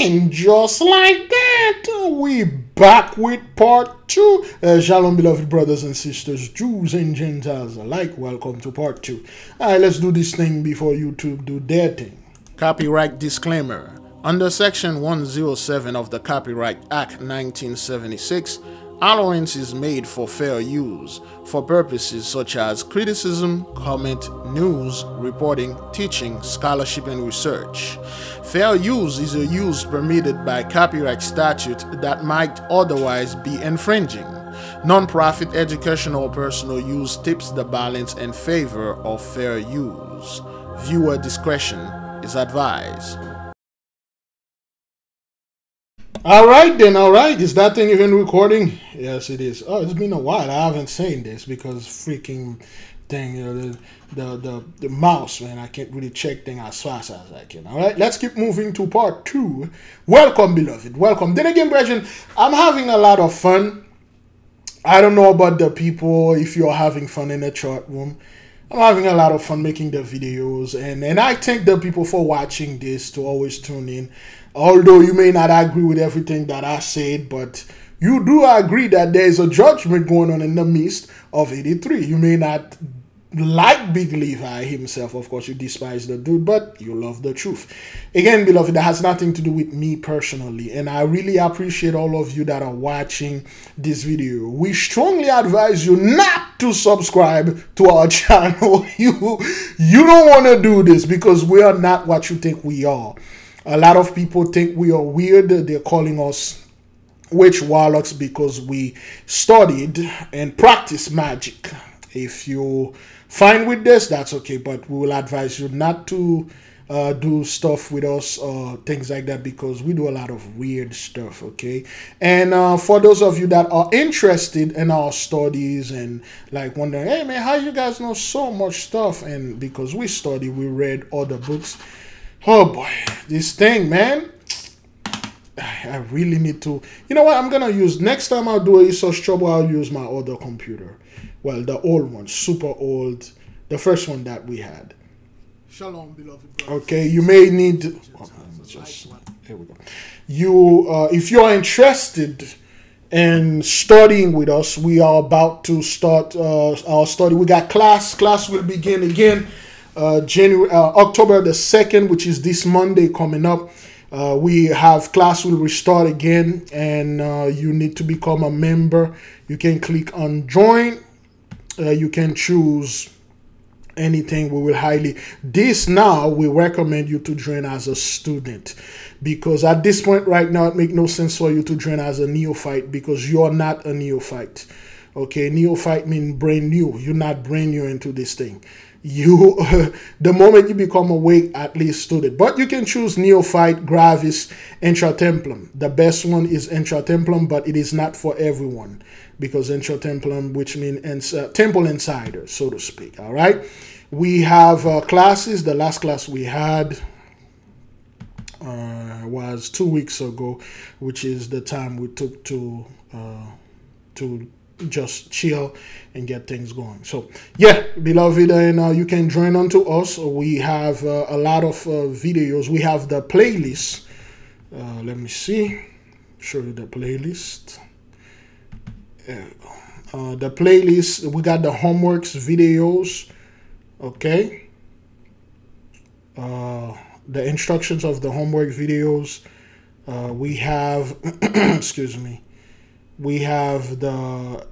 And just like that, we back with part 2. Shalom, beloved brothers and sisters, Jews and Gentiles alike. Welcome to part 2. Alright, let's do this thing before YouTube do their thing. Copyright disclaimer. Under Section 107 of the Copyright Act 1976, allowance is made for fair use for purposes such as criticism, comment, news, reporting, teaching, scholarship, and research. Fair use is a use permitted by copyright statute that might otherwise be infringing. Non-profit educational or personal use tips the balance in favor of fair use. Viewer discretion is advised. Alright then, alright. Is that thing even recording? Yes, it is. Oh, it's been a while. I haven't seen this because freaking thing, you know, the mouse, man. I can't really check things as fast as I can. Alright, let's keep moving to part 2. Welcome, beloved. Welcome. Then again, brethren, I'm having a lot of fun. I don't know about the people, if you're having fun in the chat room. I'm having a lot of fun making the videos, and I thank the people for watching this, to always tune in. Although you may not agree with everything that I said, but you do agree that there is a judgment going on in the midst of 83. You may not like Big Levi himself. Of course, you despise the dude, but you love the truth. Again, beloved, that has nothing to do with me personally, and I really appreciate all of you that are watching this video. We strongly advise you not to subscribe to our channel. You don't want to do this because we are not what you think we are. A lot of people think we are weird. They're calling us witch warlocks because we studied and practiced magic. If you fine with this, that's okay, but we will advise you not to do stuff with us or things like that, because we do a lot of weird stuff, okay? And for those of you that are interested in our studies and like wondering, hey man, how you guys know so much stuff? And because we study, we read other books. Oh boy, this thing, man. I really need to, you know what, I'm gonna use, next time I'll do a such trouble, I'll use my other computer. Well, the old one, super old, the first one that we had. Shalom, beloved brothers. Okay, you may need, here we go. You, if you're interested in studying with us, we are about to start our study. We got class will begin again October the 2nd, which is this Monday coming up. We have class will restart again, and you need to become a member. You can click on join. You can choose anything. We will highly we recommend you to join as a student, because at this point right now it makes no sense for you to join as a neophyte, because you're not a neophyte. Okay, neophyte means brand new. You're not brand new into this thing. You the moment you become awake, at least student. But you can choose neophyte, gravis, intratemplum. The best one is intratemplum, but it is not for everyone, because intratemplum, which means temple insider, so to speak. All right, we have classes. The last class we had was 2 weeks ago, which is the time we took to just chill and get things going. So yeah, beloved, and you can join on to us. We have a lot of videos. We have the playlist. Let me see, show you the playlist. There we go. The playlist, we got the homeworks videos, okay, the instructions of the homework videos. We have excuse me, we have the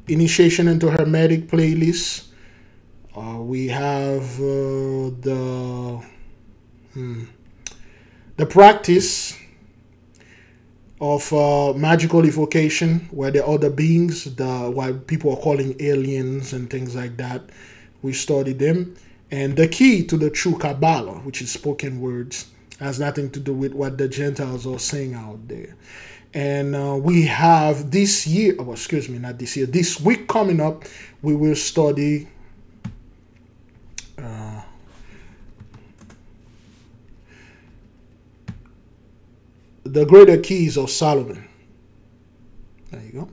initiation into hermetic playlist. We have the practice of magical evocation, where the other beings, what people are calling aliens and things like that, we study them. And the key to the true Kabbalah, which is spoken words, has nothing to do with what the Gentiles are saying out there. And we have this year, oh, excuse me, not this year, this week coming up, we will study the greater keys of Solomon. There you go.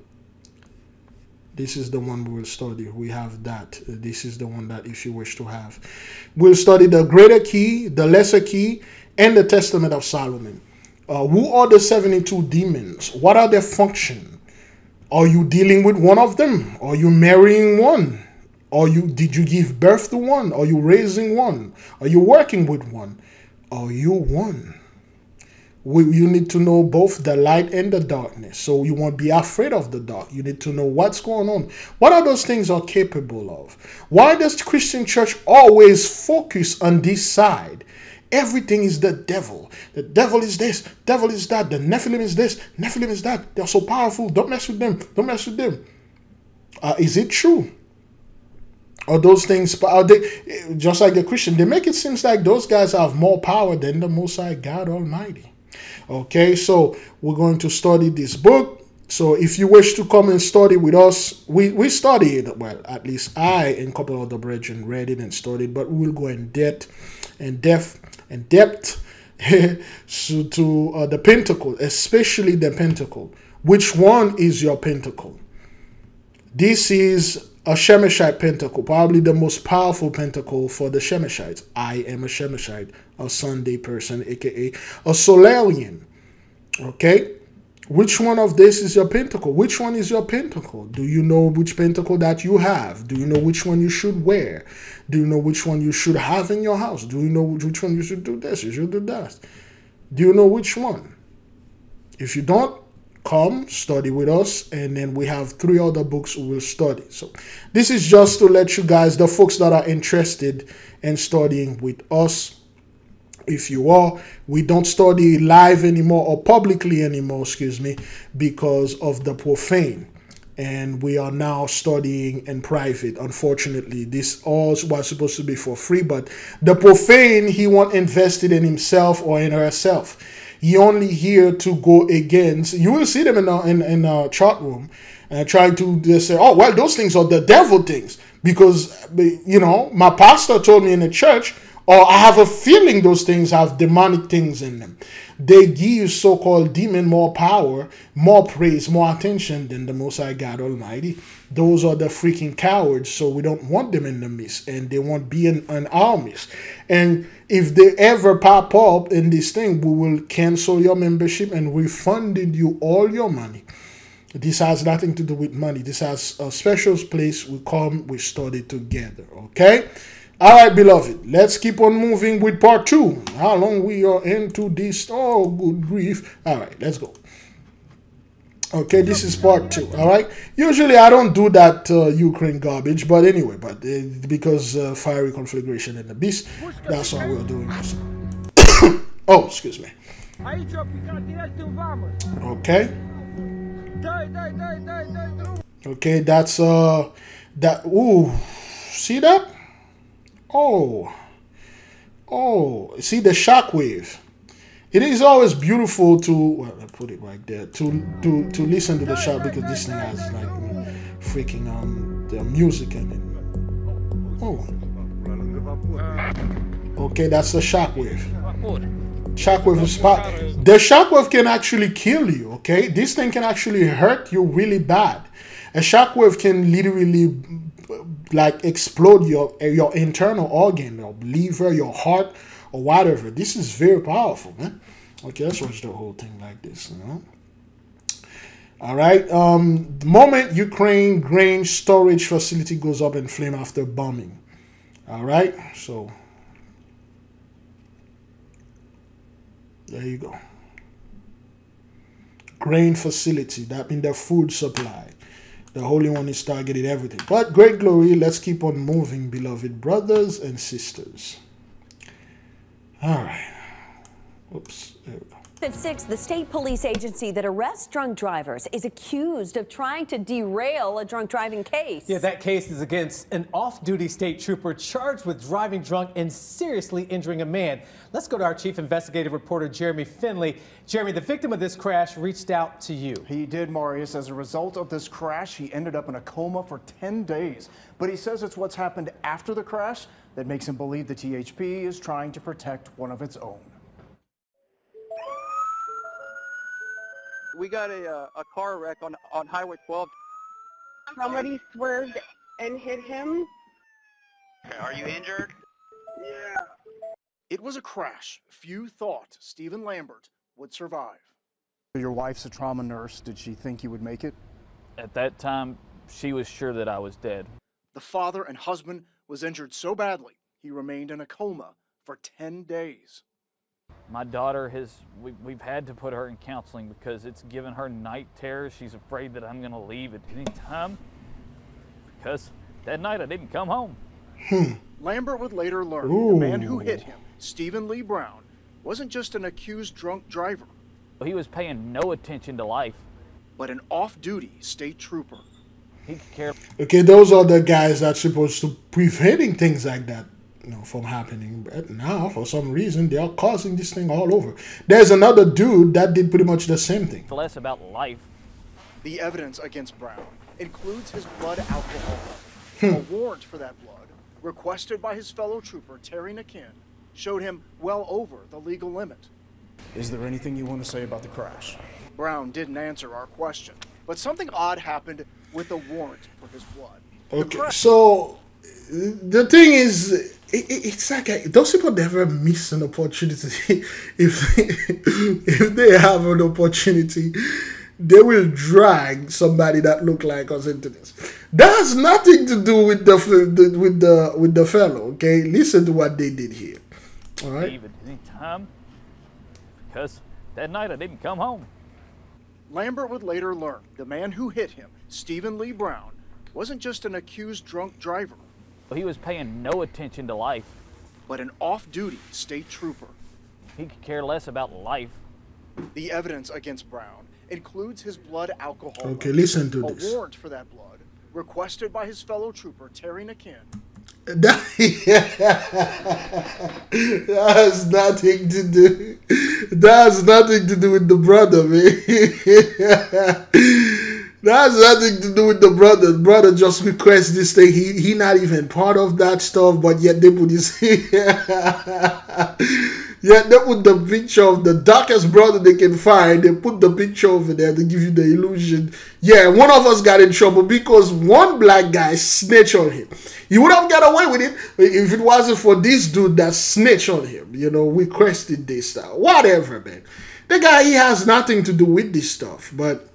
This is the one we will study. We have that. This is the one that, if you wish to have, we'll study the greater key, the lesser key, and the Testament of Solomon. Who are the 72 demons? What are their function? Are you dealing with one of them? Are you marrying one? Did you give birth to one? Are you raising one? Are you working with one? Are you one? You need to know both the light and the darkness, so you won't be afraid of the dark. You need to know what's going on. What are those things are capable of? Why does the Christian church always focus on this side? Everything is the devil. The devil is this, devil is that, the Nephilim is this, Nephilim is that. They're so powerful. Don't mess with them. Don't mess with them. Is it true? Or those things, are they, just like the Christian, they make it seem like those guys have more power than the Most High God Almighty. Okay, so we're going to study this book. So if you wish to come and study with us, we studied, well, at least I and a couple of the brethren read it and studied, but we will go in depth so to the pentacle, especially the pentacle. Which one is your pentacle? This is a Shemeshite pentacle, probably the most powerful pentacle for the Shemeshites. I am a Shemeshite, a Sunday person, aka a Solarian. Okay? Which one of this is your pentacle? Which one is your pentacle? Do you know which pentacle that you have? Do you know which one you should wear? Do you know which one you should have in your house? Do you know which one you should do this? You should do that. Do you know which one? If you don't, come study with us, and then we have 3 other books we will study. So this is just to let you guys, the folks that are interested in studying with us, if you are, we don't study live anymore, or publicly anymore, excuse me, because of the profane. And we are now studying in private. Unfortunately, this all was supposed to be for free, but the profane, he won't invest it in himself or in herself. He only here to go against. You will see them in a chat room and try to just say, oh, well, those things are the devil things. Because, you know, my pastor told me in the church, or I have a feeling those things have demonic things in them. They give so-called demon more power, more praise, more attention than the Most High God Almighty. Those are the freaking cowards, so we don't want them in the midst, and they won't be in our midst. And if they ever pop up in this thing, we will cancel your membership and refunded you all your money. This has nothing to do with money. This has a special place. We come, we study together, okay? All right, beloved, let's keep on moving with part 2. How long we are into this? Oh, good grief. All right, let's go. Okay, this is part 2. All right. Usually I don't do that Ukraine garbage, but anyway, because fiery conflagration and the beast, that's why we're doing this. Oh, excuse me. Okay. Okay, that's that. Ooh, see that? Oh, see the shockwave. It is always beautiful to, well, I put it right there, to listen to the shock, because this thing has like freaking the music in it. Oh, okay, that's the shockwave. Shockwave is spot. The shockwave can actually kill you. Okay, this thing can actually hurt you really bad. A shockwave can literally like explode your internal organ, your liver, your heart, or whatever. This is very powerful, man. Okay, let's watch the whole thing like this, you know. All right. The moment Ukraine grain storage facility goes up in flame after bombing. All right. So there you go. Grain facility, that means the food supply. The Holy One is targeted everything. But great glory, let's keep on moving, beloved brothers and sisters. All right. Oops, there we go. At 6, the state police agency that arrests drunk drivers is accused of trying to derail a drunk driving case. Yeah, that case is against an off-duty state trooper charged with driving drunk and seriously injuring a man. Let's go to our chief investigative reporter, Jeremy Finley. Jeremy, the victim of this crash reached out to you. He did, Marius. As a result of this crash, he ended up in a coma for 10 days. But he says it's what's happened after the crash that makes him believe the THP is trying to protect one of its own. We got a car wreck on Highway 12. Somebody swerved and hit him. Okay, are you injured? Yeah. It was a crash. Few thought Stephen Lambert would survive. Your wife's a trauma nurse. Did she think you would make it? At that time, she was sure that I was dead. The father and husband was injured so badly, he remained in a coma for 10 days. My daughter we've had to put her in counseling because it's given her night terrors. She's afraid that I'm gonna leave at any time because that night I didn't come home. Lambert would later learn the man who hit him, Stephen Lee Brown, wasn't just an accused drunk driver. He was paying no attention to life. But an off-duty state trooper. He could care. Okay, those are the guys that's supposed to preventing things like that, from happening. But now, for some reason, they are causing this thing all over. There's another dude that did pretty much the same thing. Less about life. The evidence against Brown includes his blood alcohol level. A warrant for that blood, requested by his fellow trooper, Terry Nakin, showed him well over the legal limit. Is there anything you want to say about the crash? Brown didn't answer our question, but something odd happened with the warrant for his blood. Okay, so the thing is, it's like those people never miss an opportunity. if they have an opportunity, they will drag somebody that look like us into this. That has nothing to do with the fellow. Okay, listen to what they did here. All right. Leave at any time because that night I didn't come home. Lambert would later learn the man who hit him, Stephen Lee Brown, wasn't just an accused drunk driver. He was paying no attention to life. But an off-duty state trooper. He could care less about life. The evidence against Brown includes his blood alcohol. Okay, listen to this. A warrant for that blood, requested by his fellow trooper, Terry Nakin. That has nothing to do. That has nothing to do with the brother, man. That has nothing to do with the brother. The brother just requests this thing. He not even part of that stuff, but yet they put his yet they put the picture of the darkest brother they can find. They put the picture over there to give you the illusion. Yeah, one of us got in trouble because one black guy snitched on him. He would have got away with it if it wasn't for this dude that snitched on him. Requested this stuff. Whatever, man. The guy, he has nothing to do with this stuff, but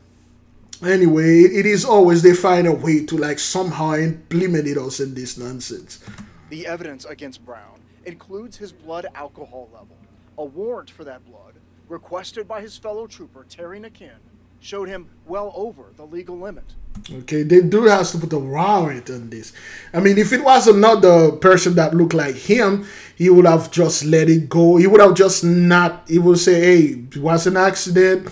anyway, it is always they find a way to somehow implement it us in this nonsense. The evidence against Brown includes his blood alcohol level. A warrant for that blood, requested by his fellow trooper, Terry Nakin, showed him well over the legal limit. Okay, they do have to put a warrant on this. I mean, if it was another person that looked like him, he would have just let it go. He would have just not, he would say, hey, it was an accident.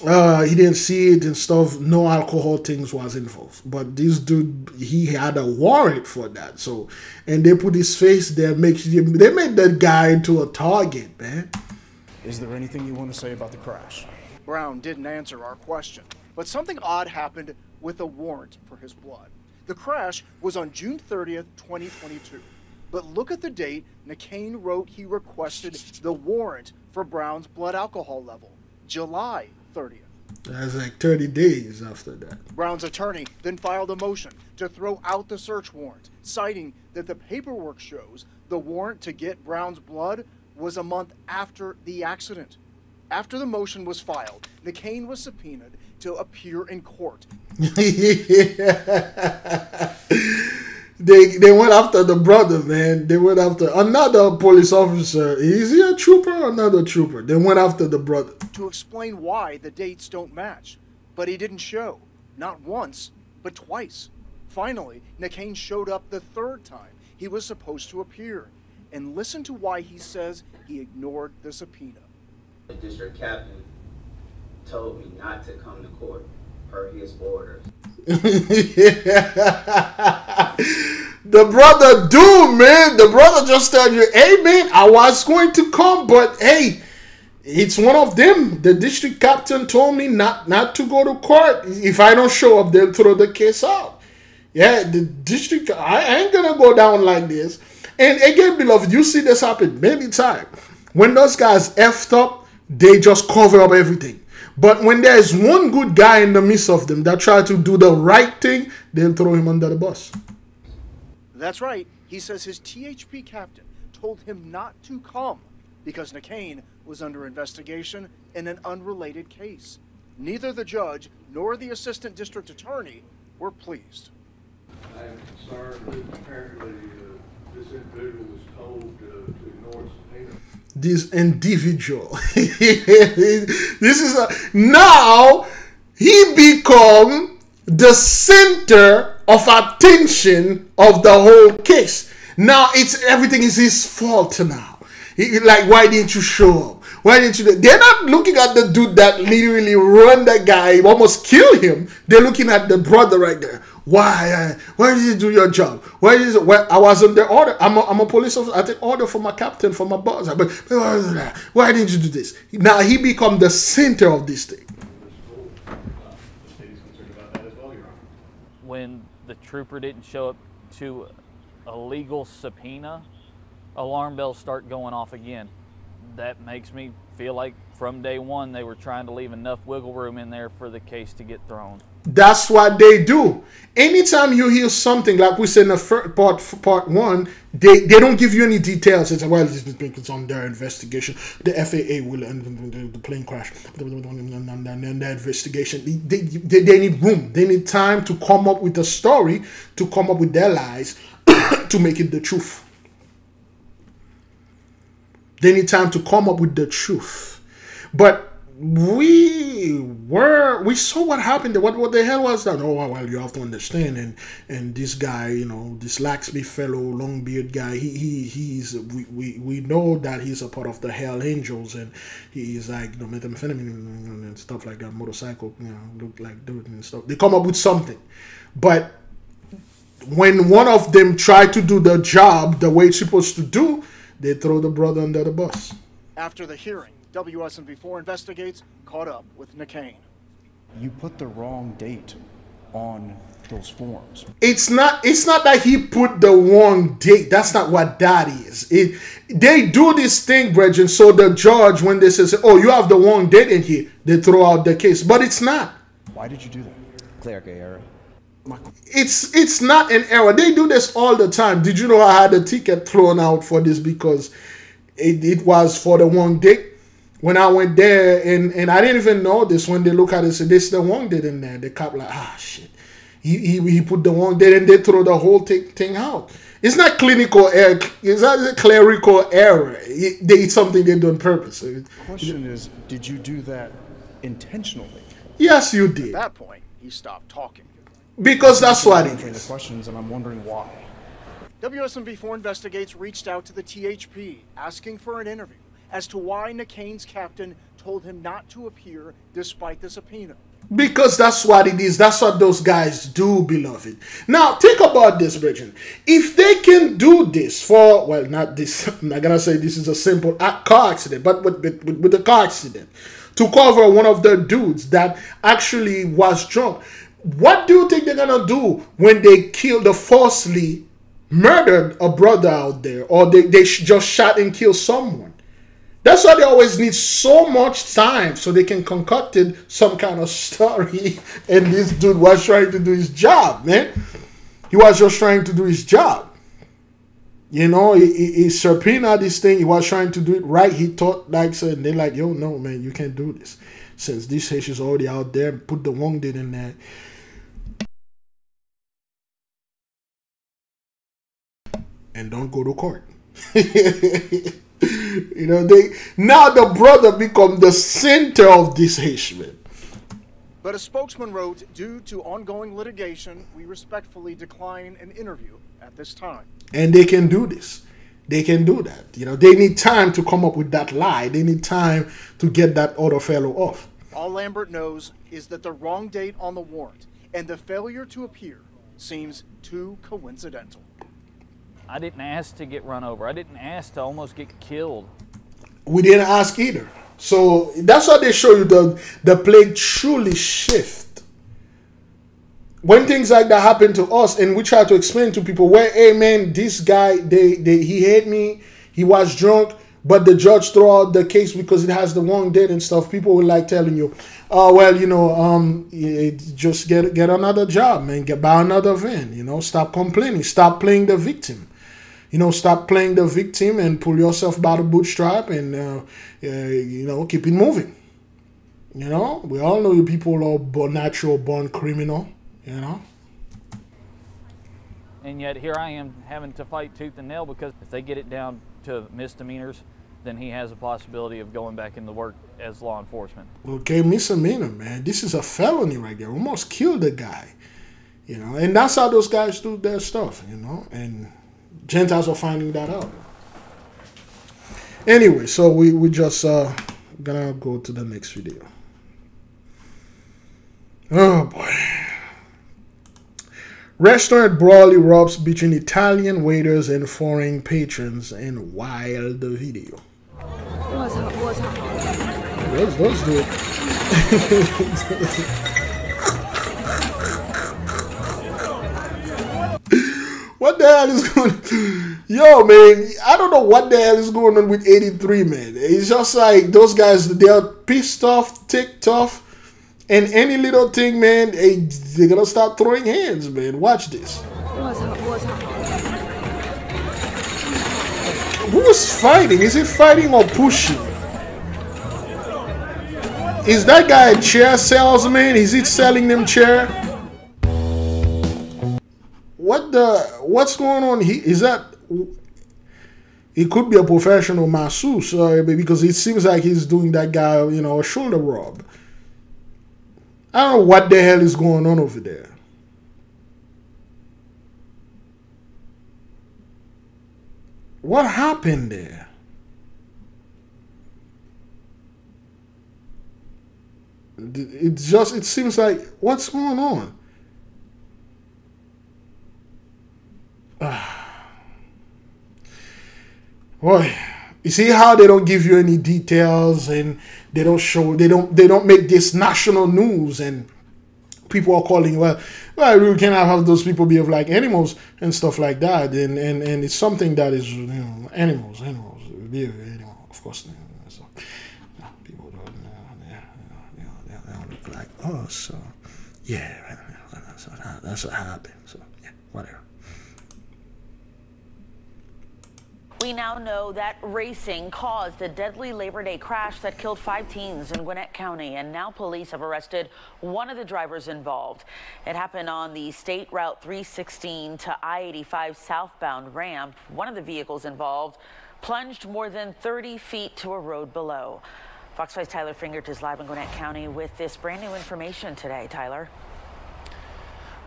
He didn't see it and stuff. No alcohol things was involved. But this dude, he had a warrant for that. So, and they put his face there. They made that guy into a target, man. Is there anything you want to say about the crash? Brown didn't answer our question, but something odd happened with a warrant for his blood. The crash was on June 30th, 2022. But look at the date Nakin wrote he requested the warrant for Brown's blood alcohol level. July 30th. That's like 30 days after that. Brown's attorney then filed a motion to throw out the search warrant, citing that the paperwork shows the warrant to get Brown's blood was a month after the accident. After the motion was filed, Nakin was subpoenaed to appear in court. They went after the brother, man. They went after another police officer. Is he a trooper or another trooper? They went after the brother. To explain why the dates don't match. But he didn't show. Not once, but twice. Finally, Nakin showed up the third time he was supposed to appear. And listen to why he says he ignored the subpoena. The district captain told me not to come to court per his orders. The brother do, man. The brother just tell you, hey, man, I was going to come, but hey, it's one of them. The district captain told me not to go to court. If I don't show up, they'll throw the case out. Yeah, the district, I ain't gonna go down like this. And again, beloved, you see this happen many times. When those guys effed up, they just cover up everything. But when there is one good guy in the midst of them that try to do the right thing, they'll throw him under the bus. That's right. He says his THP captain told him not to come, because McCain was under investigation in an unrelated case. Neither the judge nor the assistant district attorney were pleased. I am concerned that apparently this individual was told to ignore his subpoena. This individual. This is now he become the center of attention of the whole case. Now everything is his fault now. Like, why didn't you show up? Why didn't you? They're not looking at the dude that literally run that guy, almost kill him. They're looking at the brother right there. Why? Why did you do your job? Why did you? Well, I was under order. I'm a police officer. I take order from my captain, from my boss. But why didn't you do this? Now he become the center of this thing. When the trooper didn't show up to a legal subpoena, alarm bells start going off again. That makes me feel like from day one they were trying to leave enough wiggle room in there for the case to get thrown. That's what they do. Anytime you hear something, like we said in the first part one, they don't give you any details. It's, well, it's on their investigation. The FAA will, the plane crash, and their investigation. They need room. They need time to come up with a story, to come up with their lies, to make it the truth. They need time to come up with the truth. But we saw what happened. What the hell was that? Oh, well, you have to understand. And this guy, you know, this Laxby fellow, long beard guy, we know that he's a part of the Hell Angels, and he's like, you know, methamphetamine and stuff like that, motorcycle, you know, look like dude and stuff. They come up with something. But when one of them tried to do the job the way it's supposed to do, they throw the brother under the bus. After the hearing, WSMV4 Investigates caught up with McCain. You put the wrong date on those forms. It's not that he put the wrong date. That's not what that is. They do this thing, Brethren, so the judge, when they say, oh, you have the wrong date in here, they throw out the case. But it's not. Why did you do that? Clerical error. It's not an error. They do this all the time. Did you know I had a ticket thrown out for this because it was for the wrong date? When I went there, and I didn't even know this, when they look at it and say, this is the wrong date in there. The cop like, ah, shit. He put the wrong date, and they throw the whole thing out. It's not clinical error. It's not a clerical error. It's something they do on purpose. The question is, did you do that intentionally? Yes, you did. At that point, he stopped talking. Because that's what it is. The questions, and I'm wondering why. WSMV4 Investigates reached out to the THP, asking for an interview as to why McCain's captain told him not to appear despite the subpoena. Because that's what it is. That's what those guys do, beloved. Now, think about this, Bridget. If they can do this for, well, not this, I'm not going to say this is a simple car accident, but with the car accident, to cover one of the dudes that actually was drunk, what do you think they're going to do when they falsely murdered a brother out there, or they just shot and killed someone? That's why they always need so much time so they can concoct some kind of story. And this dude was trying to do his job, man. He was just trying to do his job. You know, he subpoenaed this thing. He was trying to do it right. He thought, like, so, and they're like, yo, no, man, you can't do this. Since this hash is already out there, put the wrong date in there. And don't go to court. You know, now the brother become the center of this hatred. But a spokesman wrote, due to ongoing litigation, we respectfully decline an interview at this time. And they can do this. They can do that. You know, they need time to come up with that lie. They need time to get that other fellow off. All Lambert knows is that the wrong date on the warrant and the failure to appear seems too coincidental. I didn't ask to get run over. I didn't ask to almost get killed. We didn't ask either. So that's why they show you the play truly shift. When things like that happen to us, and we try to explain to people, where, hey man, this guy, he hate me, he was drunk, but the judge threw out the case because it has the wrong date and stuff. People will like telling you, oh, well, you know, just get another job, man, buy another van, you know, stop complaining, stop playing the victim. You know, stop playing the victim and pull yourself by the bootstrap and, you know, keep it moving. You know, we all know you people are natural born criminal, you know. And yet here I am having to fight tooth and nail because if they get it down to misdemeanors, then he has a possibility of going back into work as law enforcement. Okay, misdemeanor, man. This is a felony right there. Almost killed the guy, you know. And that's how those guys do their stuff, you know. And Gentiles are finding that out. Anyway, so we just gonna go to the next video. Oh boy. Restaurant brawl erupts between Italian waiters and foreign patrons in wild video. Those do it. What the hell is going on? Yo, man, I don't know what the hell is going on with 83, man. It's just like those guys, they're pissed off, ticked off, and any little thing, man, they're gonna start throwing hands, man. Watch this. Who is fighting? Is it fighting or pushing? Is that guy a chair salesman? Is he selling them chair? What's going on here? Is that, it could be a professional masseuse, because it seems like he's doing that guy, you know, a shoulder rub. I don't know what the hell is going on over there. What happened there? It seems like, what's going on? Boy, you see how they don't give you any details and they don't show, they don't make this national news, and people are calling, well, we cannot have those people behave like animals and stuff like that, and it's something that is, you know, animals behave animal, of course. So, people don't, they don't look like us. So yeah, that's what happened. So yeah, whatever. We now know that racing caused a deadly Labor Day crash that killed 5 teens in Gwinnett County, and now police have arrested one of the drivers involved. It happened on the State Route 316 to I-85 southbound ramp. One of the vehicles involved plunged more than 30 feet to a road below. Fox 5's Tyler Fingert is live in Gwinnett County with this brand new information today. Tyler.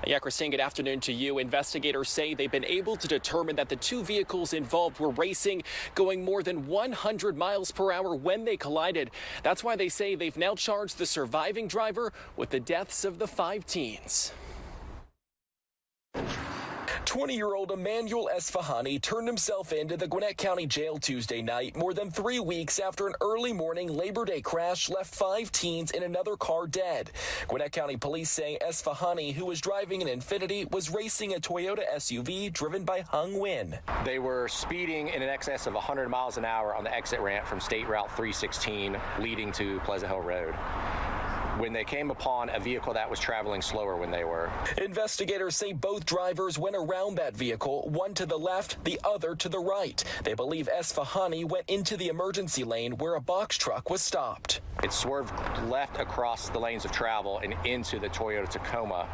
Yeah, Christine, good afternoon to you. Investigators say they've been able to determine that the 2 vehicles involved were racing, going more than 100 miles per hour when they collided. That's why they say they've now charged the surviving driver with the deaths of the 5 teens. 20-year-old Emmanuel Esfahani turned himself into the Gwinnett County Jail Tuesday night, more than 3 weeks after an early morning Labor Day crash left 5 teens in another car dead. Gwinnett County police say Esfahani, who was driving an Infiniti, was racing a Toyota SUV driven by Hung Nguyen. They were speeding in excess of 100 miles an hour on the exit ramp from State Route 316 leading to Pleasant Hill Road, when they came upon a vehicle that was traveling slower when they were. Investigators say both drivers went around that vehicle, one to the left, the other to the right. They believe Esfahani went into the emergency lane where a box truck was stopped. It swerved left across the lanes of travel and into the Toyota Tacoma,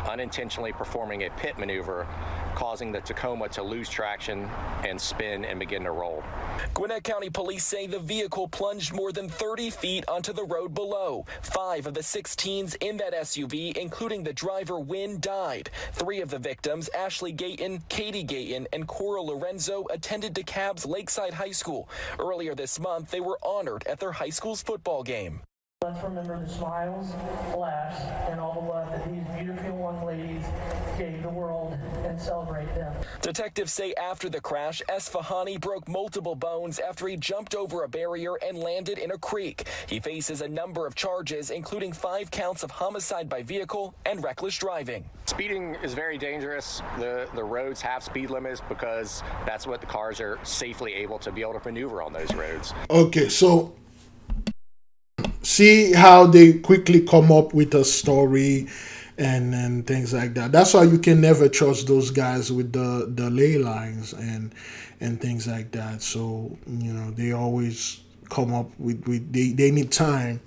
unintentionally performing a pit maneuver, causing the Tacoma to lose traction and spin and begin to roll. Gwinnett County police say the vehicle plunged more than 30 feet onto the road below. 5 of the 6 teens in that SUV, including the driver Nguyen, died. 3 of the victims, Ashley Gayton, Katie Gayton, and Cora Lorenzo, attended DeKalb's Lakeside High School. Earlier this month, they were honored at their high school's football game. Let's remember the smiles, laughs, and all the love that these beautiful young ladies gave the world and celebrate them. Detectives say after the crash, Esfahani broke multiple bones after he jumped over a barrier and landed in a creek. He faces a number of charges, including 5 counts of homicide by vehicle and reckless driving. Speeding is very dangerous. The roads have speed limits because that's what the cars are safely able to maneuver on those roads. Okay, so see how they quickly come up with a story and things like that. That's why you can never trust those guys with the ley lines and things like that. So they always come up with they need time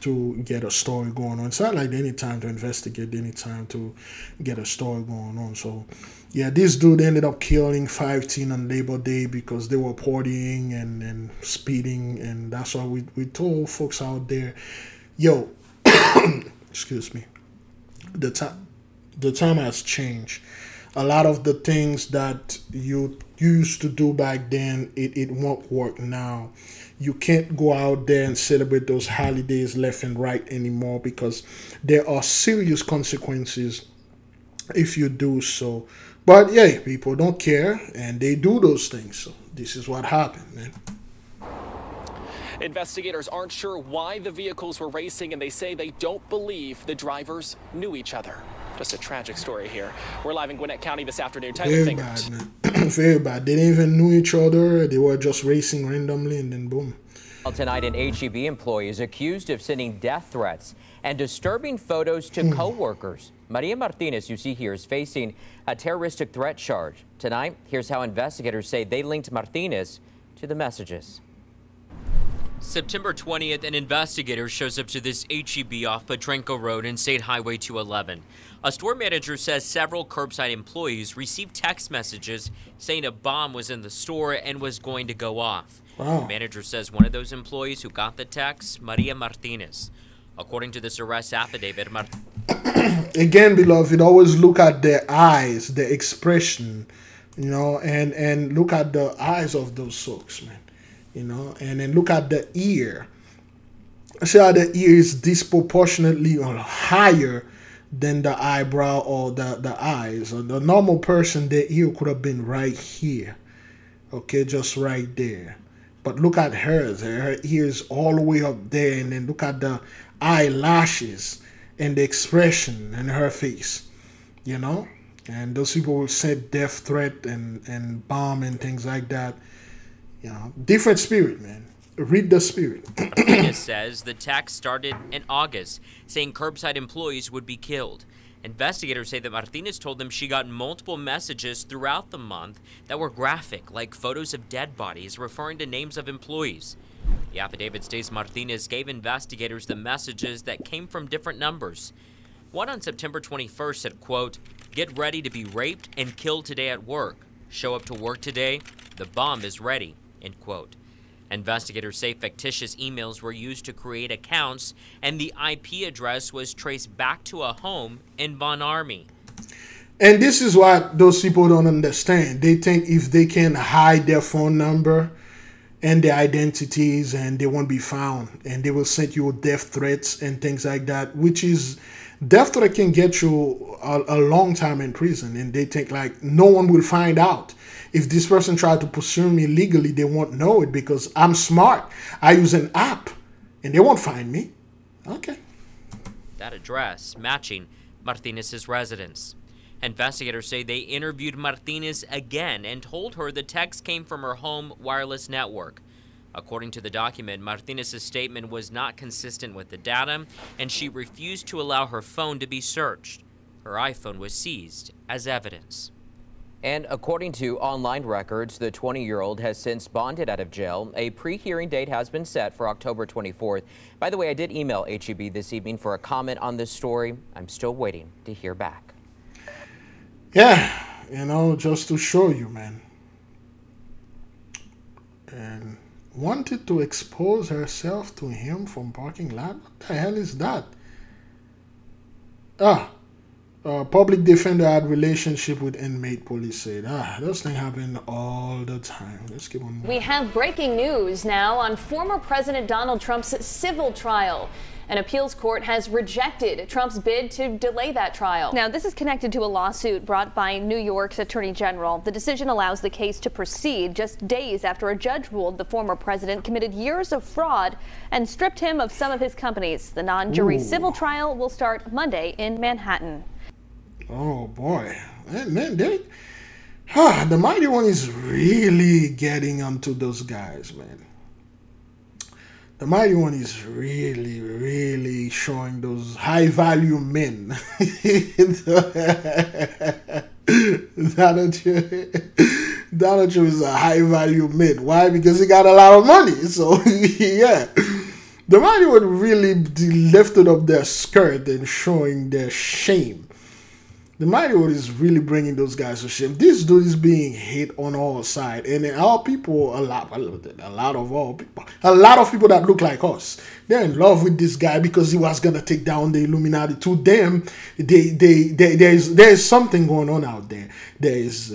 to get a story going on. It's not like they need time to investigate, they need time to get a story going on. So yeah, this dude ended up killing 5 teen on Labor Day because they were partying and speeding, and that's why we told folks out there, yo, excuse me, the time has changed. A lot of the things that you used to do back then, it won't work now. You can't go out there and celebrate those holidays left and right anymore, because there are serious consequences if you do so. But yeah, people don't care and they do those things. So this is what happened, man. Investigators aren't sure why the vehicles were racing, and they say they don't believe the drivers knew each other. Just a tragic story here. We're live in Gwinnett County this afternoon. Very bad, man. Very bad. They didn't even know each other. They were just racing randomly, and then boom. Tonight, an HEB employee is accused of sending death threats and disturbing photos to co-workers. Maria Martinez, you see here, is facing a terroristic threat charge. Tonight, here's how investigators say they linked Martinez to the messages. September 20th, an investigator shows up to this HEB off Petrenko Road and State Highway 211. A store manager says several curbside employees received text messages saying a bomb was in the store and was going to go off. Wow. The manager says one of those employees who got the text, Maria Martinez. According to this arrest affidavit, again, beloved, always look at their eyes, the expression, and look at the eyes of those folks, man. And then look at the ear. See how the ear is disproportionately higher than the eyebrow or the eyes. The normal person, their ear could have been right here. Okay, just right there. But look at hers. Her ear is all the way up there. And then look at the eyelashes and the expression in her face. And those people will send death threat and bomb and things like that. Different spirit, man. Read the spirit. Martinez says the text started in August, saying curbside employees would be killed. Investigators say that Martinez told them she got multiple messages throughout the month that were graphic, like photos of dead bodies referring to names of employees. The affidavit states Martinez gave investigators the messages that came from different numbers. One on September 21st said, quote, "Get ready to be raped and killed today at work. Show up to work today. The bomb is ready." End quote. Investigators say fictitious emails were used to create accounts, and the IP address was traced back to a home in Von Army. And this is what those people don't understand. They think if they can hide their phone number and their identities, and they won't be found, and they will send you death threats and things like that, which is, death threat can get you a long time in prison, and they think like no one will find out. If this person tried to pursue me legally, they won't know it because I'm smart. I use an app and they won't find me. Okay. That address matching Martinez's residence. Investigators say they interviewed Martinez again and told her the text came from her home wireless network. According to the document, Martinez's statement was not consistent with the data, and she refused to allow her phone to be searched. Her iPhone was seized as evidence. And according to online records, the 20-year-old has since bonded out of jail. A pre-hearing date has been set for October 24th. By the way, I did email HEB this evening for a comment on this story. I'm still waiting to hear back. Yeah, just to show you, man. And wanted to expose herself to him from parking lot? What the hell is that? Public defender had relationship with inmate, police said. Those things happen all the time. Let's keep on moving. We have breaking news now on former President Donald Trump's civil trial. An appeals court has rejected Trump's bid to delay that trial. Now, this is connected to a lawsuit brought by New York's Attorney General. The decision allows the case to proceed just days after a judge ruled the former president committed years of fraud and stripped him of some of his companies. The non-jury civil trial will start Monday in Manhattan. Oh boy, man, the Mighty One is really getting onto those guys, man. The Mighty One is really really showing those high value men. Donald Trump is a high value man. Why? Because he got a lot of money. So yeah, the money would really be lifted up their skirt and showing their shame. The mighty word is really bringing those guys to shame. This dude is being hate on all sides, and our people, a lot of people that look like us, they're in love with this guy because he was gonna take down the Illuminati. To them, there is something going on out there. There is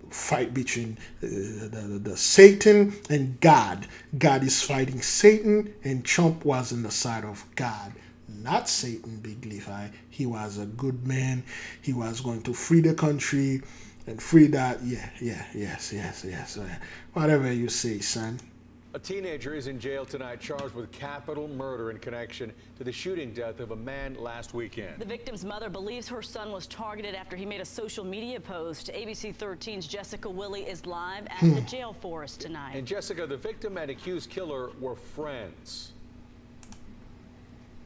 fight between the Satan and God. God is fighting Satan, and Trump was on the side of God. Not Satan, Big Levi. He was a good man. He was going to free the country and free that. Yes. Whatever you say, son. A teenager is in jail tonight charged with capital murder in connection to the shooting death of a man last weekend. The victim's mother believes her son was targeted after he made a social media post. ABC 13's Jessica Willey is live at the jail for us tonight. And Jessica, the victim and accused killer were friends.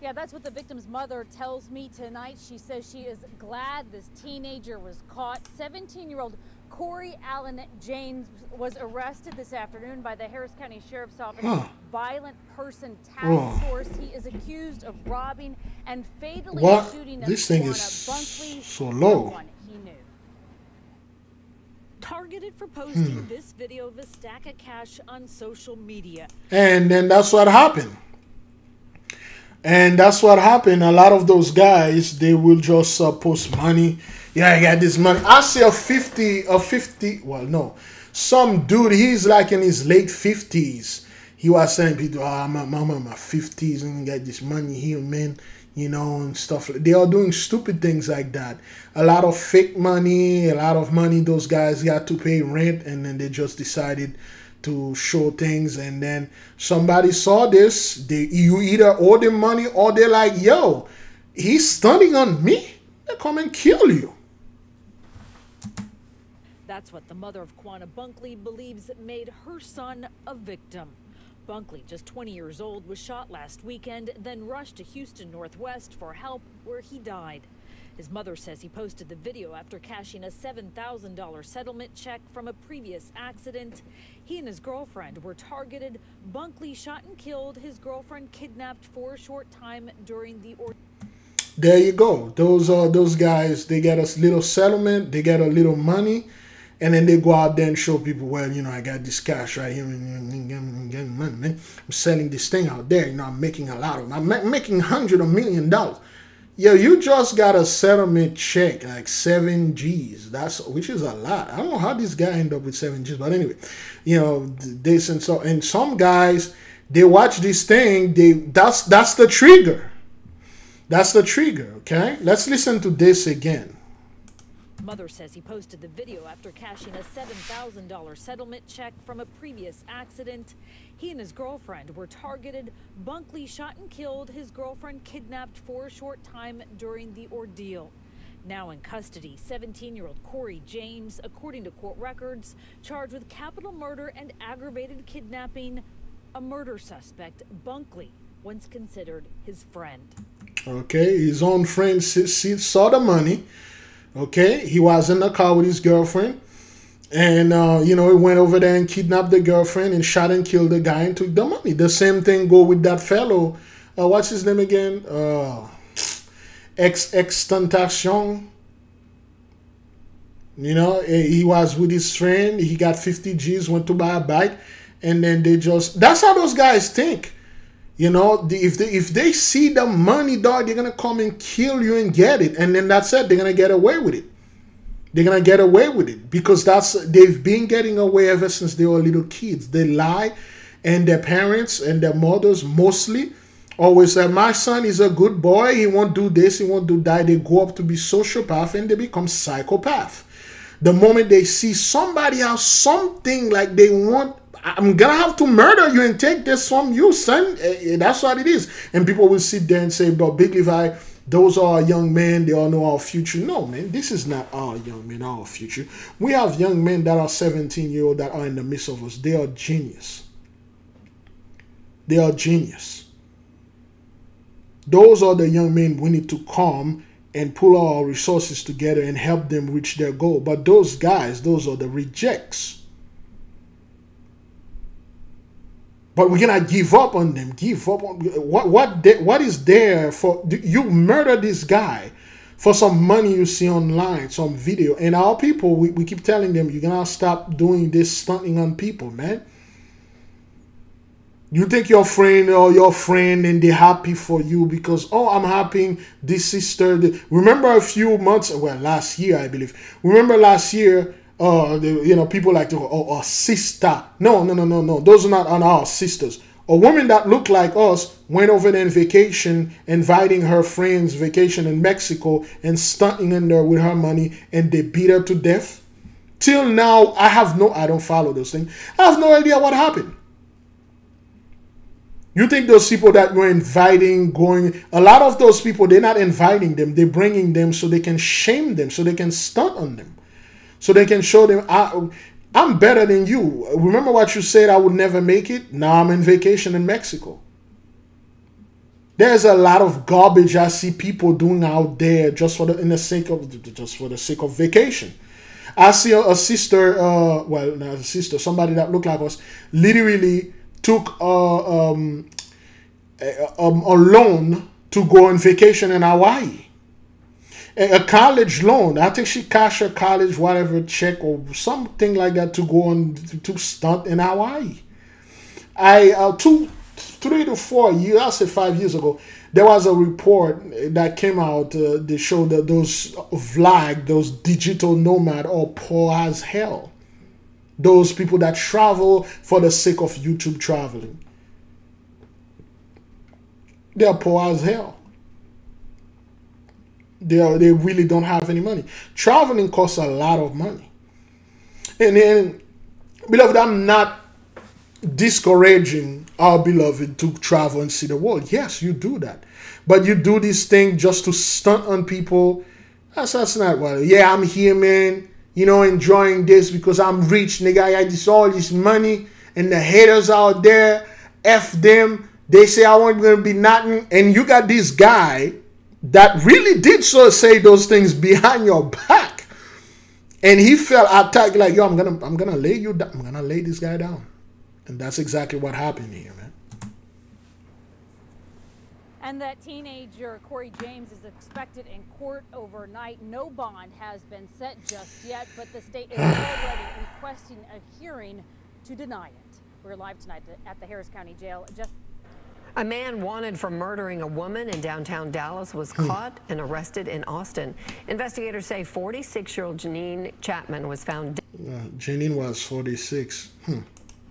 Yeah, that's what the victim's mother tells me tonight. She says she is glad this teenager was caught. 17-year-old Corey Allen James was arrested this afternoon by the Harris County Sheriff's Office Violent Person Task Force. He is accused of robbing and fatally shooting this thing is so low. He knew. Targeted for posting this video of a stack of cash on social media. And then that's what happened. And that's what happened. A lot of those guys, they will just post money. Yeah, I got this money. I see a 50, well, no. Some dude, he's like in his late 50s. He was saying people, I'm in my 50s and got this money here, man. You know, and stuff. They are doing stupid things like that. A lot of fake money, a lot of money. Those guys got to pay rent, and then they just decided to show things, and then somebody saw this. You either owe them money or they're like, yo, he's stunning on me. They come and kill you. That's what the mother of Quanah Bunkley believes made her son a victim. Bunkley, just 20 years old, was shot last weekend, then rushed to Houston Northwest for help, where he died. His mother says he posted the video after cashing a $7,000 settlement check from a previous accident. He and his girlfriend were targeted. Bunkley shot and killed his girlfriend, kidnapped for a short time during the ordeal. There you go. Those guys, they get a little settlement, they get a little money, and then they go out there and show people, well, you know, I got this cash right here, I'm selling this thing out there, you know, I'm making a lot of, I'm making $100 of million. Yo, you just got a settlement check, like 7 G's. Which is a lot. I don't know how this guy ended up with 7 G's, but anyway, you know, this and so. And some guys, they watch this thing. That's the trigger. That's the trigger. Okay, let's listen to this again. Mother says he posted the video after cashing a $7,000 settlement check from a previous accident. He and his girlfriend were targeted. Bunkley shot and killed his girlfriend, kidnapped for a short time during the ordeal. Now in custody, 17-year-old Corey James, according to court records, charged with capital murder and aggravated kidnapping. A murder suspect, Bunkley, once considered his friend. Okay, his own friend saw the money. Okay, he was in the car with his girlfriend, and you know, he went over there and kidnapped the girlfriend and shot and killed the guy and took the money. The same thing go with that fellow. What's his name again? Extentation. You know, he was with his friend. He got 50 G's, went to buy a bike, and then they just. That's how those guys think. You know, if they see the money, dog, they're going to come and kill you and get it. And then that's it. They're going to get away with it. They're going to get away with it because they've been getting away ever since they were little kids. They lie, and their parents and their mothers mostly always say, my son is a good boy. He won't do this. He won't do that. They grow up to be sociopath and they become psychopath. The moment they see somebody have something like they want, I'm gonna have to murder you and take this from you, son. That's what it is. And people will sit there and say, but Big Levi, those are our young men. They all know our future. No, man, this is not our young men, our future. We have young men that are 17-year-old that are in the midst of us. They are genius. They are genius. Those are the young men we need to come and pull our resources together and help them reach their goal. But those guys, those are the rejects. But we cannot give up on them. Give up on what is there for? You murder this guy for some money you see online, some video. And our people, we keep telling them, you're gonna stop doing this stunting on people, man. You think your friend and they're happy for you because, oh, I'm helping this sister. Remember a few months, well, last year, I believe. Remember last year, people like to go, oh, a sister. No. Those are not our sisters. A woman that looked like us went over there on vacation, inviting her friends vacation in Mexico and stunting in there with her money, and they beat her to death. Till now, I don't follow those things. I have no idea what happened. You think those people that you're inviting, a lot of those people, they're not inviting them. They're bringing them so they can shame them, so they can stunt on them. So they can show them, I'm better than you. Remember what you said, I would never make it? Now I'm in vacation in Mexico. There's a lot of garbage I see people doing out there just for the sake of vacation. I see a sister, well, not a sister, somebody that looked like us, literally took a loan to go on vacation in Hawaii. A college loan. I think she cashed her college, whatever, check or something like that to go on to stunt in Hawaii. 3 to 4 years, I'll say 5 years ago, there was a report that came out. They showed that those vlog, those digital nomad are poor as hell. Those people that travel for the sake of YouTube traveling. They are poor as hell. They really don't have any money. Traveling costs a lot of money. And beloved, I'm not discouraging our beloved to travel and see the world. Yes, you do that. But you do this thing just to stunt on people. That's not well. Yeah, I'm here, man. Enjoying this because I'm rich, nigga. I got all this money, and the haters out there, F them. They say I wasn't gonna be nothing, and you got this guy that really did say those things behind your back, and he felt attacked like, yo, I'm gonna lay you down. I'm gonna lay this guy down, and that's exactly what happened here, man. And that teenager, Corey James, is expected in court overnight. No bond has been set just yet, but the state is already requesting a hearing to deny it. We're live tonight at the Harris County Jail. A man wanted for murdering a woman in downtown Dallas was caught and arrested in Austin. Investigators say 46-year-old Janine Chapman was found dead. Janine was 46.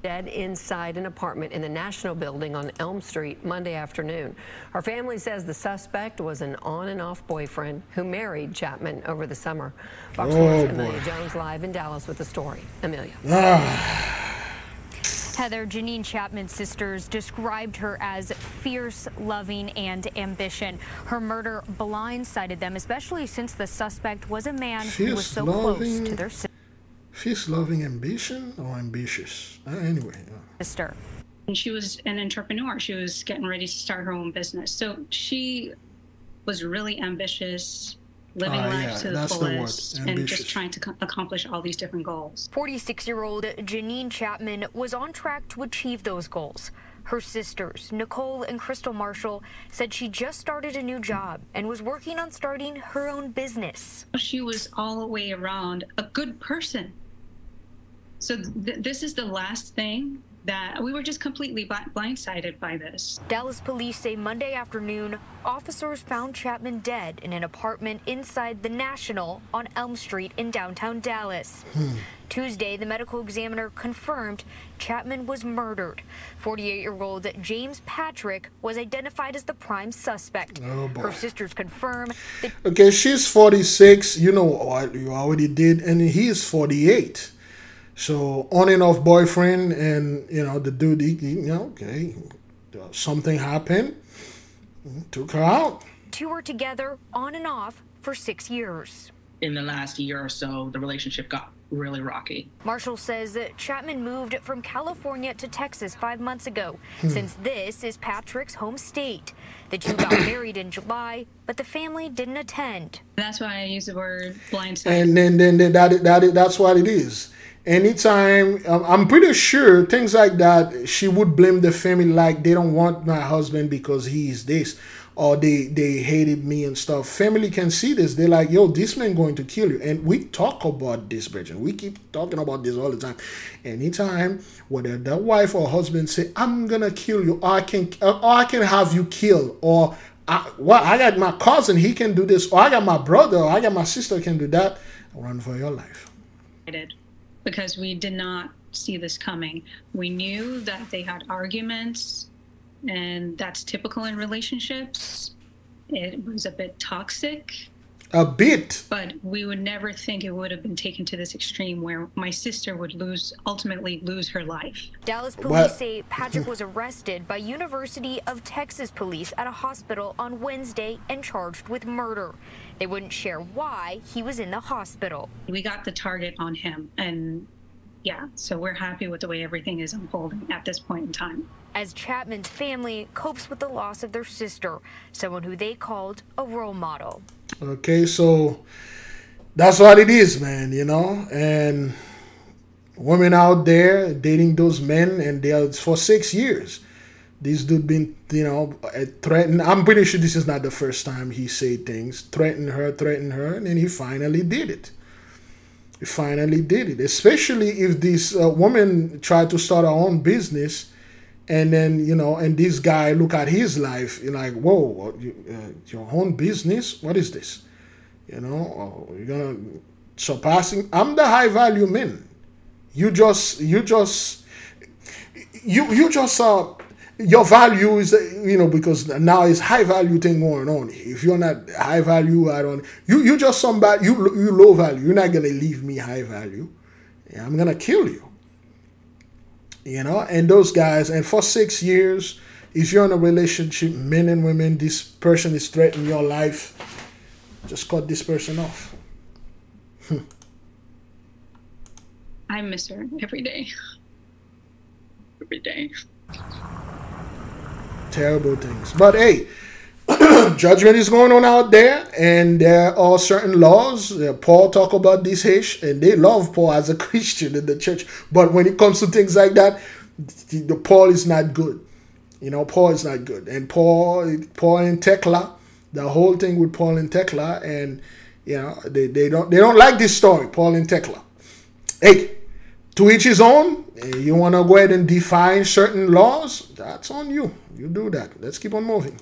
Dead inside an apartment in the National Building on Elm Street Monday afternoon. Her family says the suspect was an on and off boyfriend who married Chapman over the summer. Fox 4's Amelia Jones live in Dallas with the story. Amelia. Heather, Janine Chapman's sisters described her as fierce, loving, and ambition. Her murder blindsided them, especially since the suspect was a man who was so close to their sister. Fierce, loving, ambition, or ambitious? Anyway. Sister. And she was an entrepreneur. She was getting ready to start her own business. So she was really ambitious, living life to the fullest, and just trying to accomplish all these different goals. 46-year-old Janine Chapman was on track to achieve those goals. Her sisters, Nicole and Crystal Marshall, said she just started a new job and was working on starting her own business. She was all the way around a good person. So this is the last thing that we were just completely blindsided by this. Dallas police say Monday afternoon, officers found Chapman dead in an apartment inside the National on Elm Street in downtown Dallas. Tuesday, the medical examiner confirmed Chapman was murdered. 48-year-old James Patrick was identified as the prime suspect. Oh boy. Her sisters confirm that. Okay, she's 46. You know what you already did, and he's 48. So on and off boyfriend, and the dude, okay, something happened, took her out. Two were together on and off for 6 years. In the last year or so, the relationship got really rocky. Marshall says that Chapman moved from California to Texas 5 months ago, since this is Patrick's home state. The two got married in July, but the family didn't attend. That's why I use the word blindside. And then that's what it is. Anytime, I'm pretty sure things like that, she would blame the family, like they don't want my husband because he is this, or they hated me and stuff. Family can see this. They're like, yo, this man going to kill you. And we talk about this, Bridget. We keep talking about this all the time. Anytime, whether the wife or husband say, I'm going to kill you, or I can have you killed, or I got my cousin, he can do this, or I got my brother, or I got my sister can do that, run for your life. I did. Because we did not see this coming. We knew that they had arguments, and that's typical in relationships. It was a bit toxic. A bit. But we would never think it would have been taken to this extreme where my sister would ultimately lose her life. Dallas police say Patrick was arrested by University of Texas police at a hospital on Wednesday and charged with murder. They wouldn't share why he was in the hospital. We got the target on him, and yeah, so we're happy with the way everything is unfolding at this point in time. As Chapman's family copes with the loss of their sister, someone who they called a role model. Okay, so that's what it is, man, you know, and women out there dating those men, and they are for 6 years. This dude been, you know, threatened. I'm pretty sure this is not the first time he said things, threatened her, and then he finally did it. He finally did it, especially if this woman tried to start her own business, and then, you know, and this guy look at his life, you're like, whoa, your own business? What is this? You know, you're gonna surpassing. I'm the high value man. You just your value is, you know, because now it's high value thing going on. If you're not high value, I don't. You just somebody you low value. You're not gonna leave me high value. Yeah, I'm gonna kill you. You know, and those guys, and for 6 years, if you're in a relationship, men and women, this person is threatening your life, just cut this person off. I miss her every day. Every day. Terrible things. But hey, judgment is going on out there, and there are certain laws. Paul talk about this ish, and they love Paul as a Christian in the church. But when it comes to things like that, the Paul is not good. You know, Paul is not good. And Paul and Tekla, the whole thing with Paul and Tekla, and you know, they don't like this story, Paul and Tekla. Hey, to each his own. You want to go ahead and define certain laws? That's on you. You do that. Let's keep on moving.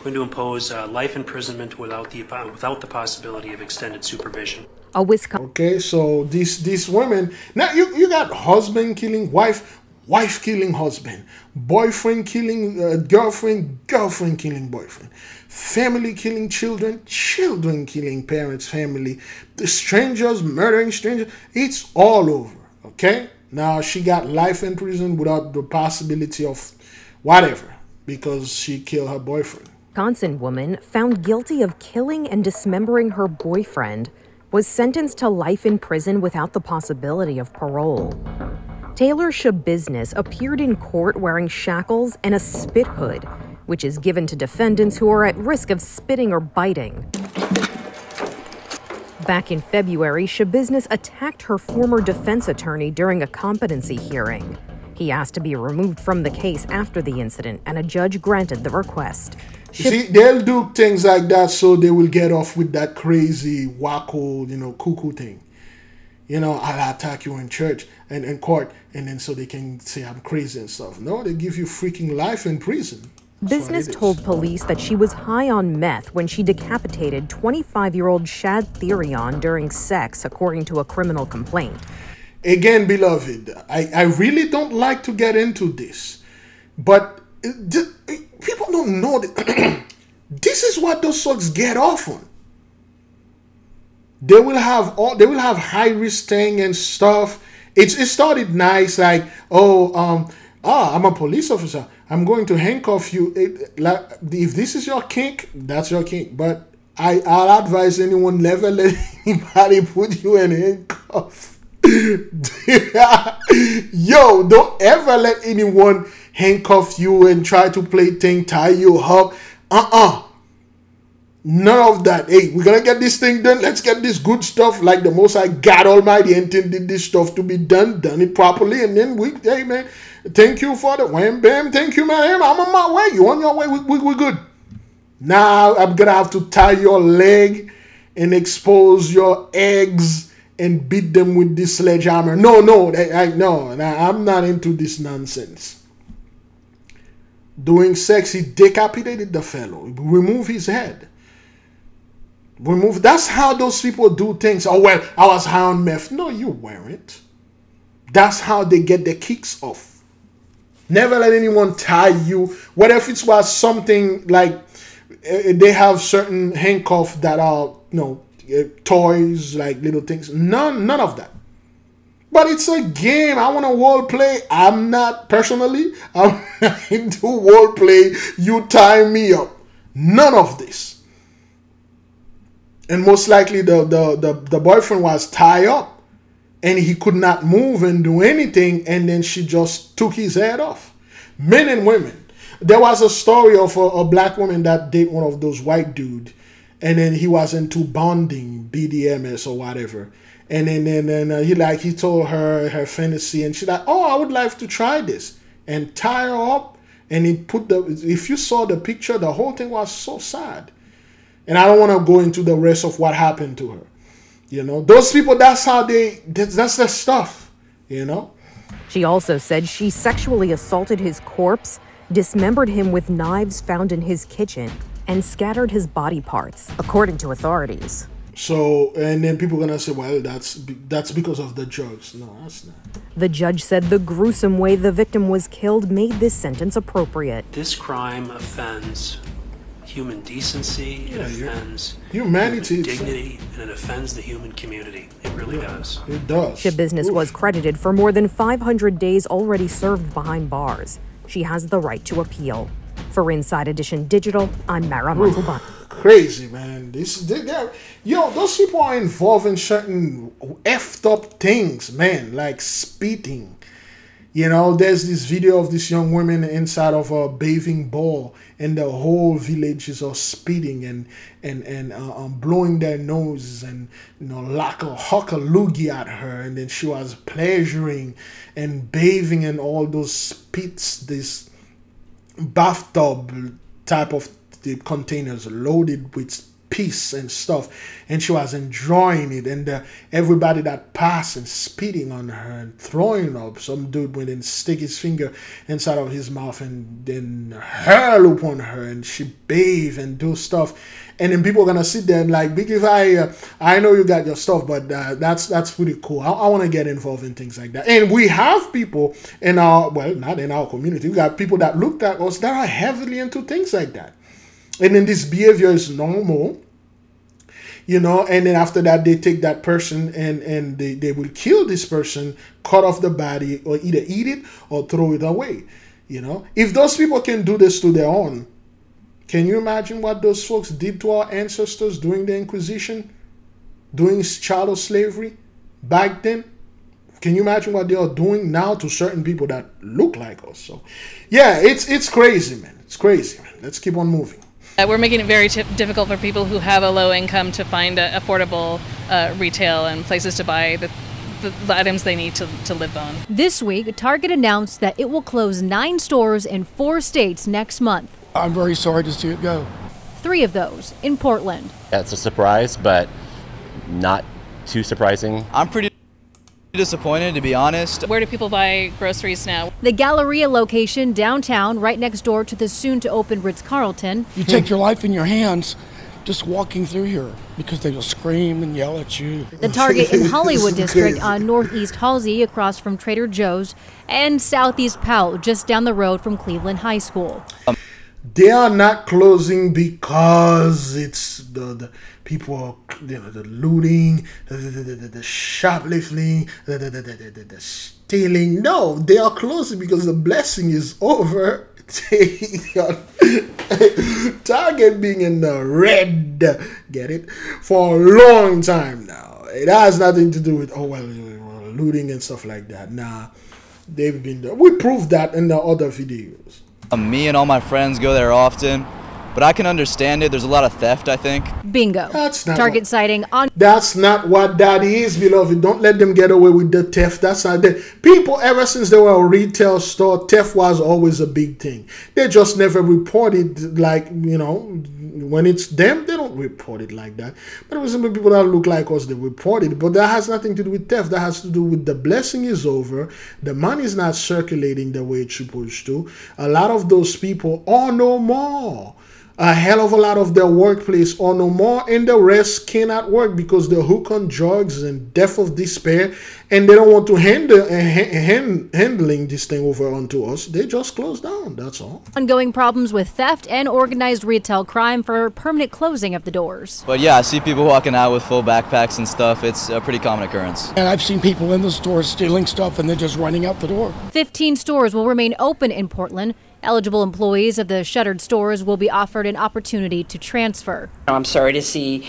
Going to impose life imprisonment without the possibility of extended supervision. Okay, so these women, now you got husband killing wife, wife killing husband, boyfriend killing girlfriend, girlfriend killing boyfriend, family killing children, children killing parents, family, the strangers murdering strangers. It's all over. Okay, now she got life in prison without the possibility of whatever because she killed her boyfriend. Wisconsin woman found guilty of killing and dismembering her boyfriend was sentenced to life in prison without the possibility of parole. Taylor Shabusiness appeared in court wearing shackles and a spit hood, which is given to defendants who are at risk of spitting or biting. Back in February, Shabusiness attacked her former defense attorney during a competency hearing. He asked to be removed from the case after the incident, and a judge granted the request. See, they'll do things like that so they will get off with that crazy, wacko, you know, cuckoo thing. You know, I'll attack you in church and in court, and then so they can say I'm crazy and stuff. No, they give you freaking life in prison. Business told police that she was high on meth when she decapitated 25-year-old Shad Therion during sex, according to a criminal complaint. Again, beloved, I really don't like to get into this, but people don't know that this is what those sucks get off on. They will have high risk thing and stuff. It started nice, like, I'm a police officer. I'm going to handcuff you. If this is your kink, that's your kink. But I'll advise anyone never let anybody put you in handcuff. Yo, don't ever let anyone handcuff you and try to play thing, tie you up. None of that. Hey, we're gonna get this thing done. Let's get this good stuff like the Most High God Almighty intended this stuff to be done it properly, and then hey man, thank you for the wham bam, thank you man, I'm on my way, you on your way, we're good. Now I'm gonna have to tie your leg and expose your eggs and beat them with this sledgehammer. No, I'm not into this nonsense. Doing sex, he decapitated the fellow, remove his head. That's how those people do things. Oh, well, I was high on meth. No, you weren't. That's how they get their kicks off. Never let anyone tie you. What if it was something like they have certain handcuffs that are, toys, like little things. None of that. But it's a game. I want to role play. I'm not personally. I'm not into role play. You tie me up. None of this. And most likely the boyfriend was tied up and he could not move and do anything, and then she just took his head off. Men and women. There was a story of a black woman that dated one of those white dudes, and then he was into bonding, BDMS or whatever. And then he told her fantasy, and she like, oh, I would like to try this, and tie her up. And he put if you saw the picture, the whole thing was so sad. And I don't want to go into the rest of what happened to her. Those people, that's their stuff, She also said she sexually assaulted his corpse, dismembered him with knives found in his kitchen, and scattered his body parts, according to authorities. So, and then people are going to say, well, that's because of the drugs. No, that's not. The judge said the gruesome way the victim was killed made this sentence appropriate. This crime offends human decency, it offends humanity, human dignity, and it offends the human community. It really does. It does. Shabusiness was credited for more than 500 days already served behind bars. She has the right to appeal. For Inside Edition Digital, I'm Mara Matulban. Crazy, man. Those people are involved in certain effed up things, man, like speeding. There's this video of this young woman inside of a bathing bowl, and the whole village is all speeding and blowing their noses and like a huck a loogie at her, and then she was pleasuring and bathing in all those spits, this bathtub type of the containers loaded with piss and stuff, and she was enjoying it, and everybody that passed and spitting on her and throwing up. Some dude went and stick his finger inside of his mouth and then hurl upon her, and she bathe and do stuff, and then people are gonna sit there and like, because I know you got your stuff, but that's pretty cool. I want to get involved in things like that. And we have people in our, well, not in our community, we got people that looked at us that are heavily into things like that. And then this behavior is normal, and then after that, they take that person and they will kill this person, cut off the body, or either eat it or throw it away. If those people can do this to their own, can you imagine what those folks did to our ancestors during the Inquisition, doing chattel slavery back then? Can you imagine what they are doing now to certain people that look like us? So, yeah, it's crazy, man. It's crazy, man. Let's keep on moving. We're making it very difficult for people who have a low income to find affordable retail and places to buy the items they need to live on. This week, Target announced that it will close 9 stores in 4 states next month. I'm very sorry to see it go. 3 of those in Portland. That's a surprise, but not too surprising. I'm pretty disappointed, to be honest. Where do people buy groceries now? The Galleria location downtown, right next door to the soon-to-open Ritz-Carlton. You take your life in your hands just walking through here because they will scream and yell at you. The Target in Hollywood District on Northeast Halsey across from Trader Joe's, and Southeast Powell just down the road from Cleveland High School. They are not closing because it's the people are, the looting, the shoplifting, the stealing. No, they are closing because the blessing is over. Target being in the red, get it, for a long time now. It has nothing to do with, oh well, looting and stuff like that. Nah, they've been there. We proved that in the other videos. Me and all my friends go there often, but I can understand it. There's a lot of theft, I think. Bingo. That's not Target sighting on. That's not what that is, beloved. Don't let them get away with the theft. That's not the people. Ever since they were a retail store, theft was always a big thing. They just never reported, like, you know, when it's them, they don't report it like that. But it was some people that look like us, they report it. But that has nothing to do with theft. That has to do with the blessing is over. The money is not circulating the way it's supposed to. A lot of those people are no more. A hell of a lot of their workplace or no more, and the rest cannot work because they're hooked on drugs and death of despair, and they don't want to handling this thing over onto us. They just close down. That's all. Ongoing problems with theft and organized retail crime for permanent closing of the doors. But yeah, I see people walking out with full backpacks and stuff. It's a pretty common occurrence. And I've seen people in the stores stealing stuff and then just running out the door. 15 stores will remain open in Portland. Eligible employees of the shuttered stores will be offered an opportunity to transfer. I'm sorry to see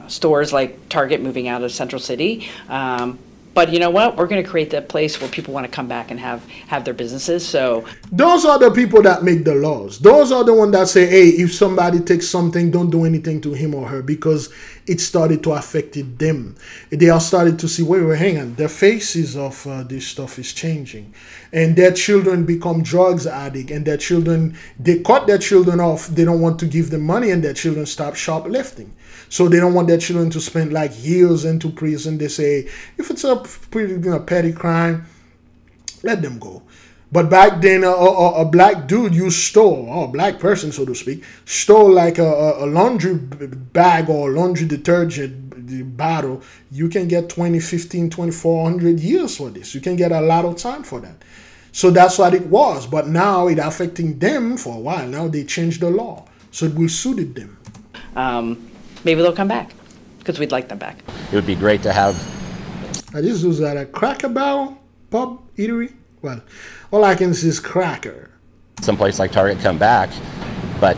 stores like Target moving out of Central City. But you know what? We're going to create that place where people want to come back and have their businesses. So those are the people that make the laws. Those are the ones that say, hey, if somebody takes something, don't do anything to him or her, because it started to affect them. They are starting to see, wait, hang on. The faces of this stuff is changing. And their children become drugs addict, and their children, they cut their children off. They don't want to give them money, and their children stop shoplifting. So they don't want their children to spend like years into prison. They say, if it's a pretty petty crime, let them go. But back then, a black dude you stole, or a black person, so to speak, stole like a laundry bag or laundry detergent bottle, you can get 20, 15, 2,400 years for this. You can get a lot of time for that. So that's what it was. But now it affecting them for a while. Now they changed the law. So it will suit them. Maybe they'll come back because we'd like them back. It would be great to have. This was at a Cracker Barrel pub eatery. Well, all I can see is Cracker. Someplace like Target come back, but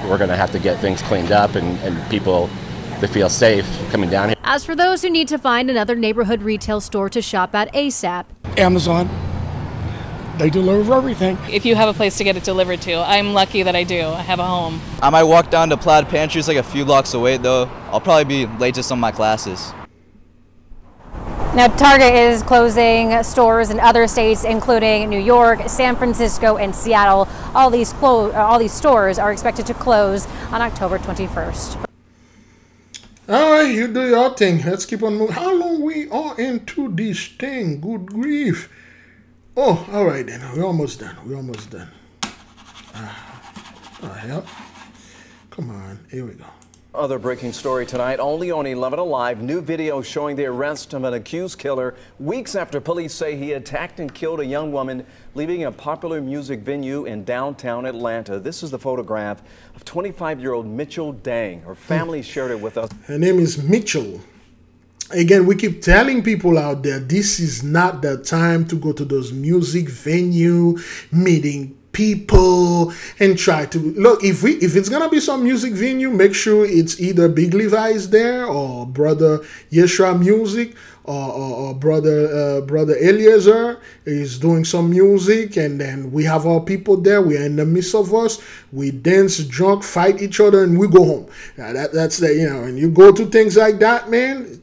we're going to have to get things cleaned up and people to feel safe coming down here. As for those who need to find another neighborhood retail store to shop at ASAP, Amazon, they deliver everything. If you have a place to get it delivered to, I'm lucky that I do. I have a home. I might walk down to Plaid Pantry, it's like a few blocks away though. I'll probably be late to some of my classes. now Target is closing stores in other states, including New York, San Francisco, and Seattle. All these stores are expected to close on October 21st. All right, you do your thing. Let's keep on moving. How long we are into this thing? Good grief. Oh, all right then. We're almost done. We're almost done. Hell. Come on. Here we go. Other breaking story tonight, only on 11 Alive, new video showing the arrest of an accused killer weeks after police say he attacked and killed a young woman leaving a popular music venue in downtown Atlanta. This is the photograph of 25-year-old Mitchell Dang. Her family shared it with us. Her name is Mitchell. Again, we keep telling people out there, this is not the time to go to those music venue, meeting people and try to look. If it's gonna be some music venue, make sure it's either Big Levi's there or Brother Yeshua Music or brother Eliezer is doing some music, and then we have our people there. We are in the midst of us. We dance, drunk, fight each other, and we go home. That's the, you know, and you go to things like that, man.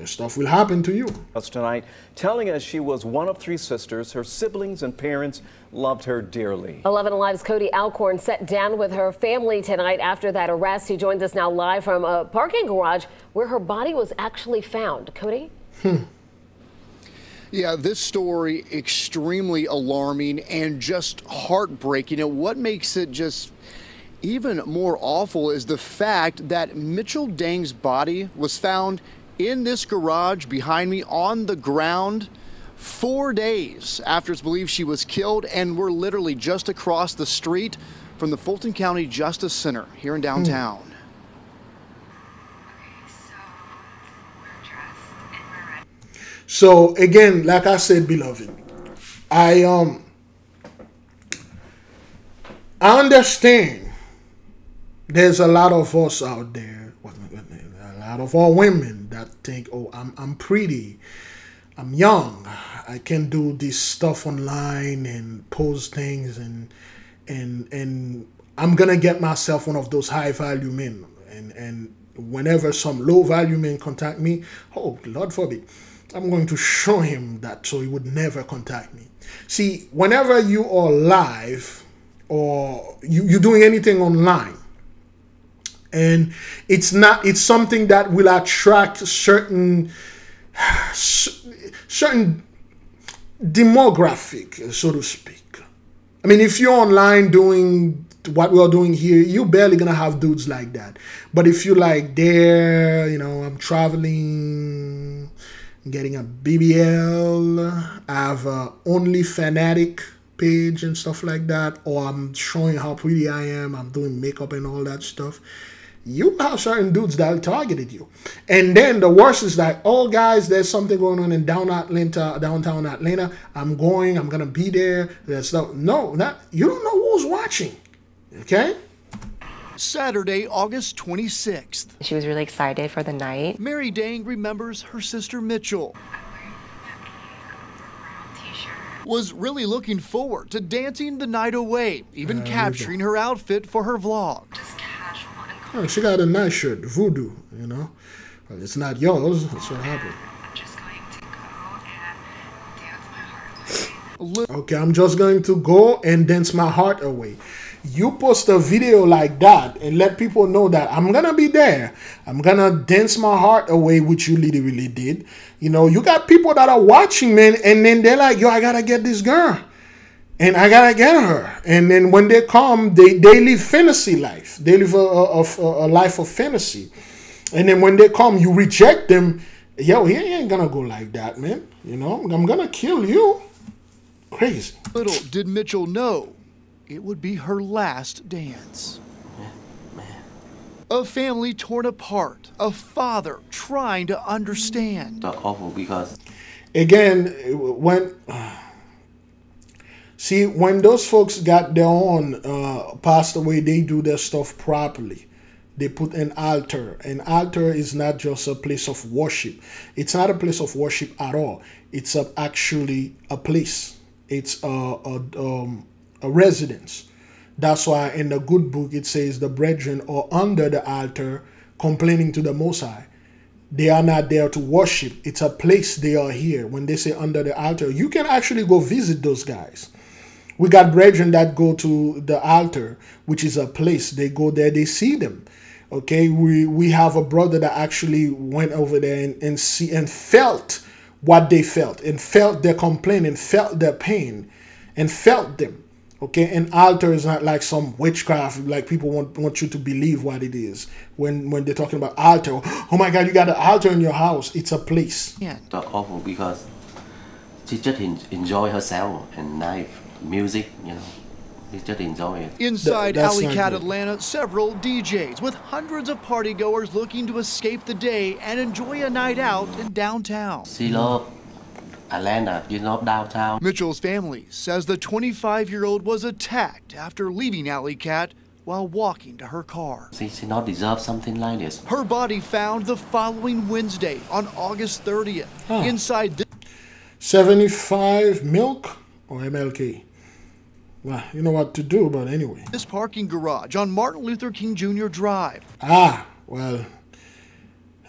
Stuff will happen to you. Us tonight, telling us she was one of 3 sisters. Her siblings and parents loved her dearly. 11 Alive's Cody Alcorn sat down with her family tonight after that arrest. He joins us now live from a parking garage where her body was actually found. Cody? Yeah, this story extremely alarming and just heartbreaking. And what makes it just even more awful is the fact that Mitchell Dang's body was found in this garage behind me on the ground 4 days after it's believed she was killed, and we're literally just across the street from the Fulton County Justice Center here in downtown. So again, like I said, beloved, I understand there's a lot of us out there. A out of all women that think, oh, I'm pretty, I'm young, I can do this stuff online and post things, and I'm gonna get myself one of those high value men, and whenever some low value men contact me, oh Lord forbid, I'm going to show him that so he would never contact me. See, whenever you are live or you're doing anything online, and it's something that will attract certain demographic, so to speak. I mean, if you're online doing what we're doing here, you're barely gonna have dudes like that. But if you're like there, you know, I'm traveling, getting a BBL, I have a Only Fanatic page and stuff like that, or I'm showing how pretty I am, I'm doing makeup and all that stuff, you have certain dudes that targeted you. And then the worst is like, oh guys, there's something going on in downtown Atlanta. I'm gonna be there. There's no, you don't know who's watching. Okay? Saturday, August 26th. She was really excited for the night. Mary Dang remembers her sister Mitchell was really looking forward to dancing the night away, even capturing her outfit for her vlog. Oh, she got a nice shirt, Voodoo, you know. Well, it's not yours, that's what happened. Okay, I'm just going to go and dance my heart away. You post a video like that and let people know that I'm gonna be there. I'm gonna dance my heart away, which you literally did. You know, you got people that are watching, man, and then they're like, yo, I gotta get this girl. And I gotta get her. And then when they come, they live fantasy life. They live a life of fantasy. And then when they come, you reject them. Yo, he ain't gonna go like that, man. You know, I'm gonna kill you. Crazy. Little did Mitchell know it would be her last dance. A family torn apart. A father trying to understand. Awful because again, when those folks got their own passed away, they do their stuff properly. They put an altar. An altar is not just a place of worship. It's not a place of worship at all. It's actually a place. It's a residence. That's why in the good book it says the brethren are under the altar complaining to the Most High. They are not there to worship. It's a place they are here. When they say under the altar, you can actually go visit those guys. We got brethren that go to the altar, which is a place. They go there, they see them. Okay, we have a brother that actually went over there and felt what they felt, and felt their complaint, and felt their pain, and felt them. Okay, an altar is not like some witchcraft, like people want you to believe what it is. When they're talking about altar, oh my God, you got an altar in your house. It's a place. Yeah, that's awful because she just enjoy herself and life, music, you know. She just enjoy it. Inside Alley Cat Atlanta, several DJs with hundreds of partygoers looking to escape the day and enjoy a night out in downtown. She loves Atlanta, you know, downtown. Mitchell's family says the 25-year-old was attacked after leaving Alley Cat while walking to her car. She not deserve something like this. Her body found the following Wednesday on August 30th. Inside this 75 milk or MLK. Well, you know what to do, but anyway. This parking garage on Martin Luther King Jr. Drive. Well,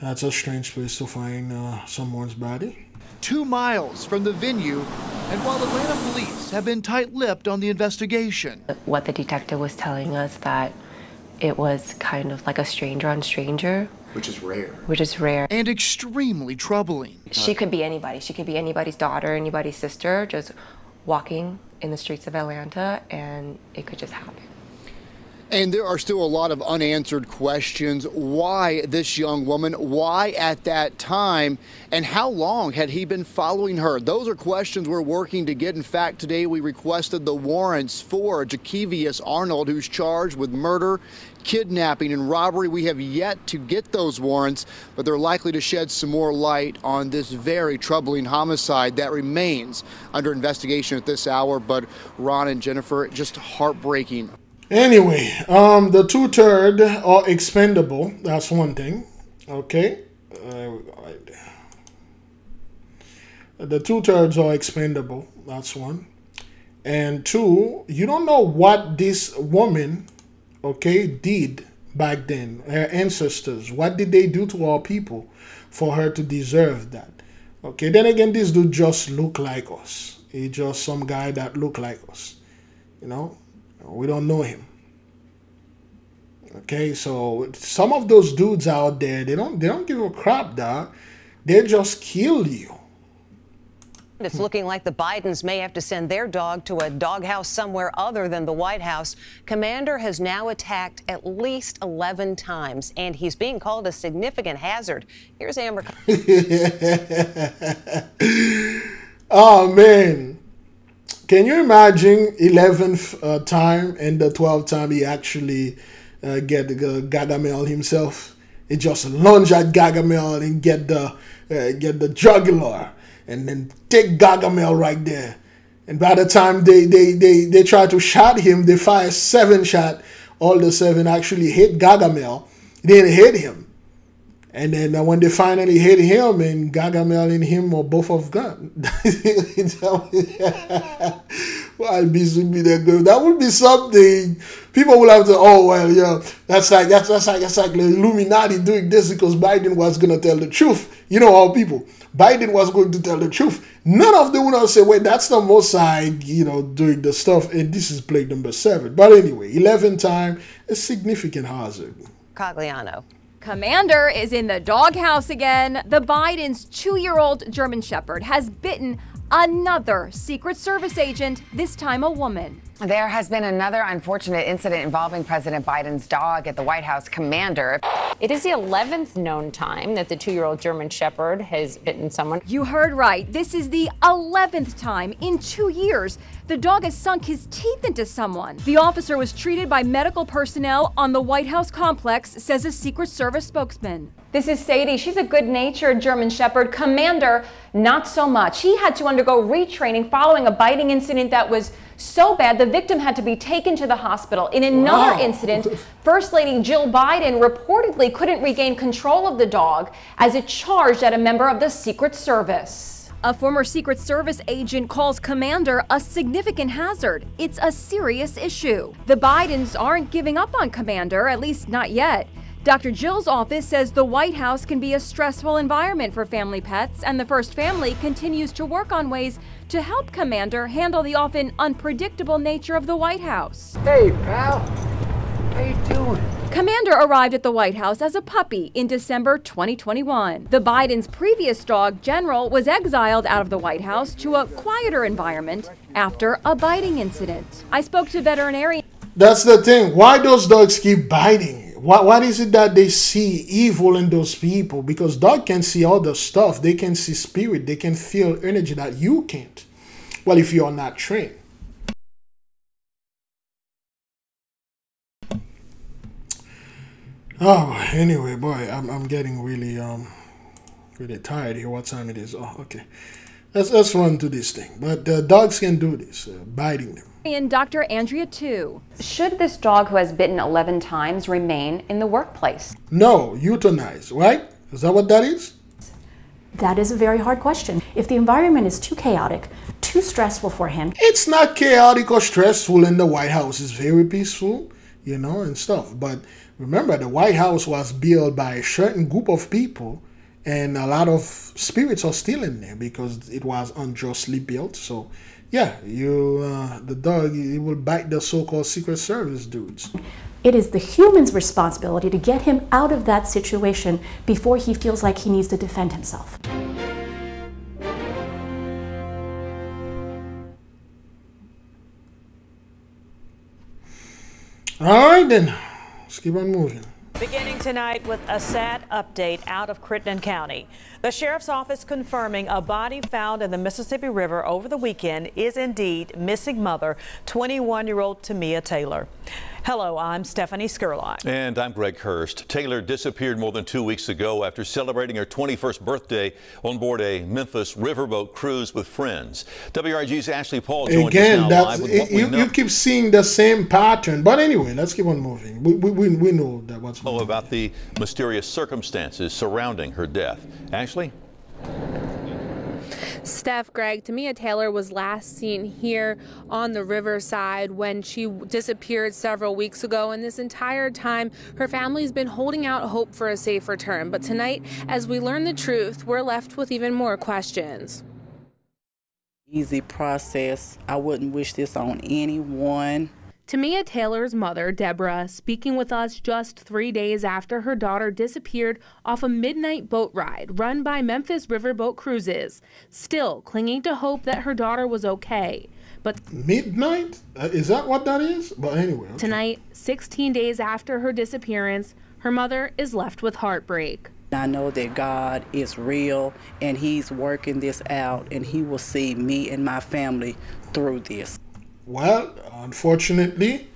that's a strange place to find someone's body. 2 miles from the venue, and while Atlanta police have been tight-lipped on the investigation. What the detective was telling us, that it was kind of like a stranger on stranger. Which is rare. Which is rare. And extremely troubling. She could be anybody. She could be anybody's daughter, anybody's sister, just walking in the streets of Atlanta, and it could just happen. And there are still a lot of unanswered questions. Why this young woman? Why at that time? And how long had he been following her? Those are questions we're working to get. In fact, today we requested the warrants for Jakevius Arnold, who's charged with murder, kidnapping, and robbery. We have yet to get those warrants, but they're likely to shed some more light on this very troubling homicide that remains under investigation at this hour. But Ron and Jennifer, just heartbreaking. Anyway, the 2/3 are expendable. That's one thing. Okay. There we go, right there. The 2/3 are expendable. That's one. And two, you don't know what this woman, okay, did back then. Her ancestors. What did they do to our people for her to deserve that? Okay, then again, this dude just look like us. He just some guy that look like us. You know, we don't know him. Okay, so some of those dudes out there, they don't give a crap, dog. They just kill you. It's looking like the Bidens may have to send their dog to a doghouse somewhere other than the White House. Commander has now attacked at least 11 times, and he's being called a significant hazard. Here's Amber. Oh, man. Can you imagine 11th time and the 12th time he actually get Gargamel himself? He just lunge at Gargamel and get the jugular. And then take Gargamel right there. And by the time they try to shot him, they fire 7 shots. All the 7 actually hit Gargamel. They didn't hit him. And then when they finally hit him, and Gargamel and him are both of gun. Well, that would be something. People will have to, oh well, yeah, that's like the Illuminati doing this because Biden was gonna tell the truth. You know how people. Biden was going to tell the truth. None of them would say, wait, that's the Mossad, doing the stuff. And this is plague number 7. But anyway, 11 time, a significant hazard. Cogliano. Commander is in the doghouse again. The Biden's 2-year-old German Shepherd has bitten another Secret Service agent, this time a woman. There has been another unfortunate incident involving President Biden's dog at the White House. Commander. It is the 11th known time that the 2-year-old German Shepherd has bitten someone. You heard right. This is the 11th time in 2 years the dog has sunk his teeth into someone. The officer was treated by medical personnel on the White House complex, says a Secret Service spokesman. This is Sadie. She's a good-natured German Shepherd. Commander, not so much. He had to undergo retraining following a biting incident that was so bad the victim had to be taken to the hospital. In another incident, First Lady Jill Biden reportedly couldn't regain control of the dog as it charged at a member of the Secret Service. A former Secret Service agent calls Commander a significant hazard. It's a serious issue. The Bidens aren't giving up on Commander, at least not yet. Dr. Jill's office says the White House can be a stressful environment for family pets, and the First Family continues to work on ways to help Commander handle the often unpredictable nature of the White House. Hey, pal. How you doing? Commander arrived at the White House as a puppy in December 2021. The Bidens' previous dog, General, was exiled out of the White House to a quieter environment after a biting incident. I spoke to veterinarian. That's the thing. Why those dogs keep biting? What is it that they see evil in those people? Because dogs can see all the stuff. They can see spirit. They can feel energy that you can't. Well, if you're not trained. Oh, anyway, boy, I'm getting really tired here. What time it is? Oh, okay. Let's run to this thing. But dogs can do this, biting them. And Dr. Andrea too. Should this dog who has bitten 11 times remain in the workplace? No, euthanize, right? Is that what that is? That is a very hard question. If the environment is too chaotic, too stressful for him. It's not chaotic or stressful in the White House. It's very peaceful, and stuff. But remember, the White House was built by a certain group of people, and a lot of spirits are still in there because it was unjustly built. So, yeah, the dog, it will bite the so-called Secret Service dudes. It is the human's responsibility to get him out of that situation before he feels like he needs to defend himself. All right, then. Let's keep on moving. Beginning tonight with a sad update out of Crittenden County. The sheriff's office confirming a body found in the Mississippi River over the weekend is indeed missing mother, 21-year-old Tamia Taylor. Hello, I'm Stephanie Skurlock. And I'm Greg Hurst. Taylor disappeared more than 2 weeks ago after celebrating her 21st birthday on board a Memphis riverboat cruise with friends. WRG's Ashley Paul joins Again, us now that's live with what we know. you keep seeing the same pattern. But anyway, let's keep on moving. We know that what's going on. About the mysterious circumstances surrounding her death. Ashley? Steph, Greg, Tamia Taylor was last seen here on the riverside when she disappeared several weeks ago, and this entire time her family's been holding out hope for a safe return. But tonight, as we learn the truth, we're left with even more questions. Easy process. I wouldn't wish this on anyone. Tamia Taylor's mother, Deborah, speaking with us just 3 days after her daughter disappeared off a midnight boat ride run by Memphis Riverboat Cruises, still clinging to hope that her daughter was okay. But midnight? Is that what that is? But anyway. Okay. Tonight, 16 days after her disappearance, her mother is left with heartbreak. I know that God is real and He's working this out, and He will see me and my family through this. Well, unfortunately,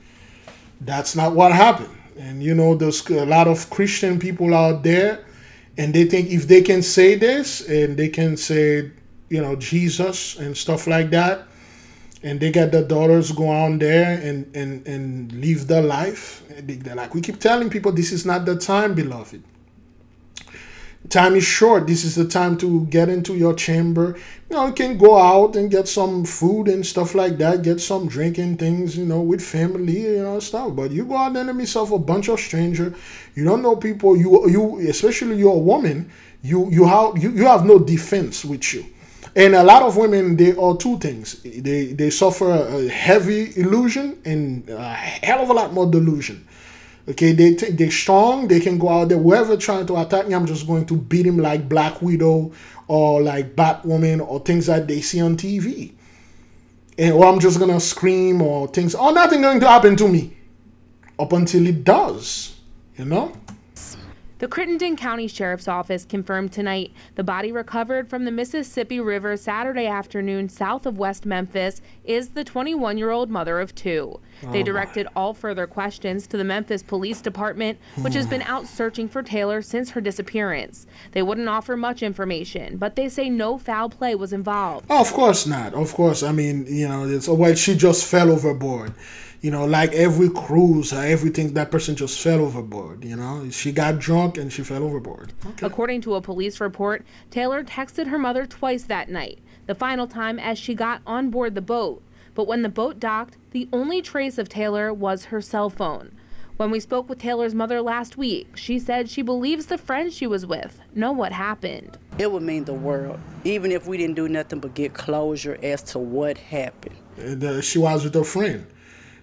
that's not what happened. And you know, there's a lot of Christian people out there, and they think if they can say this and they can say, you know, Jesus and stuff like that, and they get their daughters go on there and live their life. They're like, we keep telling people this is not the time, beloved. Time is short. This is the time to get into your chamber. You know, you can go out and get some food and stuff like that, get some drinking things, you know, with family, you know, stuff. But you go out there and meet yourself a bunch of strangers. You don't know people. You especially you're a woman. You have no defense with you. And a lot of women, they are two things. They suffer a heavy illusion and a hell of a lot more delusion. Okay, they're strong. They can go out there. Whoever trying to attack me, I'm just going to beat him like Black Widow or like Batwoman or things that they see on TV. Or I'm just going to scream or things. Oh, nothing going to happen to me. Up until it does, you know? The Crittenden County Sheriff's Office confirmed tonight the body recovered from the Mississippi River Saturday afternoon south of West Memphis is the 21-year-old mother of two. They directed all further questions to the Memphis Police Department, which has been out searching for Taylor since her disappearance. They wouldn't offer much information, but they say no foul play was involved. Oh, of course not. Of course. I mean, you know, it's well, she just fell overboard. You know, like every cruise, everything, that person just fell overboard. You know, she got drunk and she fell overboard. Okay. According to a police report, Taylor texted her mother twice that night, the final time as she got on board the boat. But when the boat docked, the only trace of Taylor was her cell phone. When we spoke with Taylor's mother last week, she said she believes the friends she was with know what happened. It would mean the world, even if we didn't do nothing but get closure as to what happened. And, she was with her friend.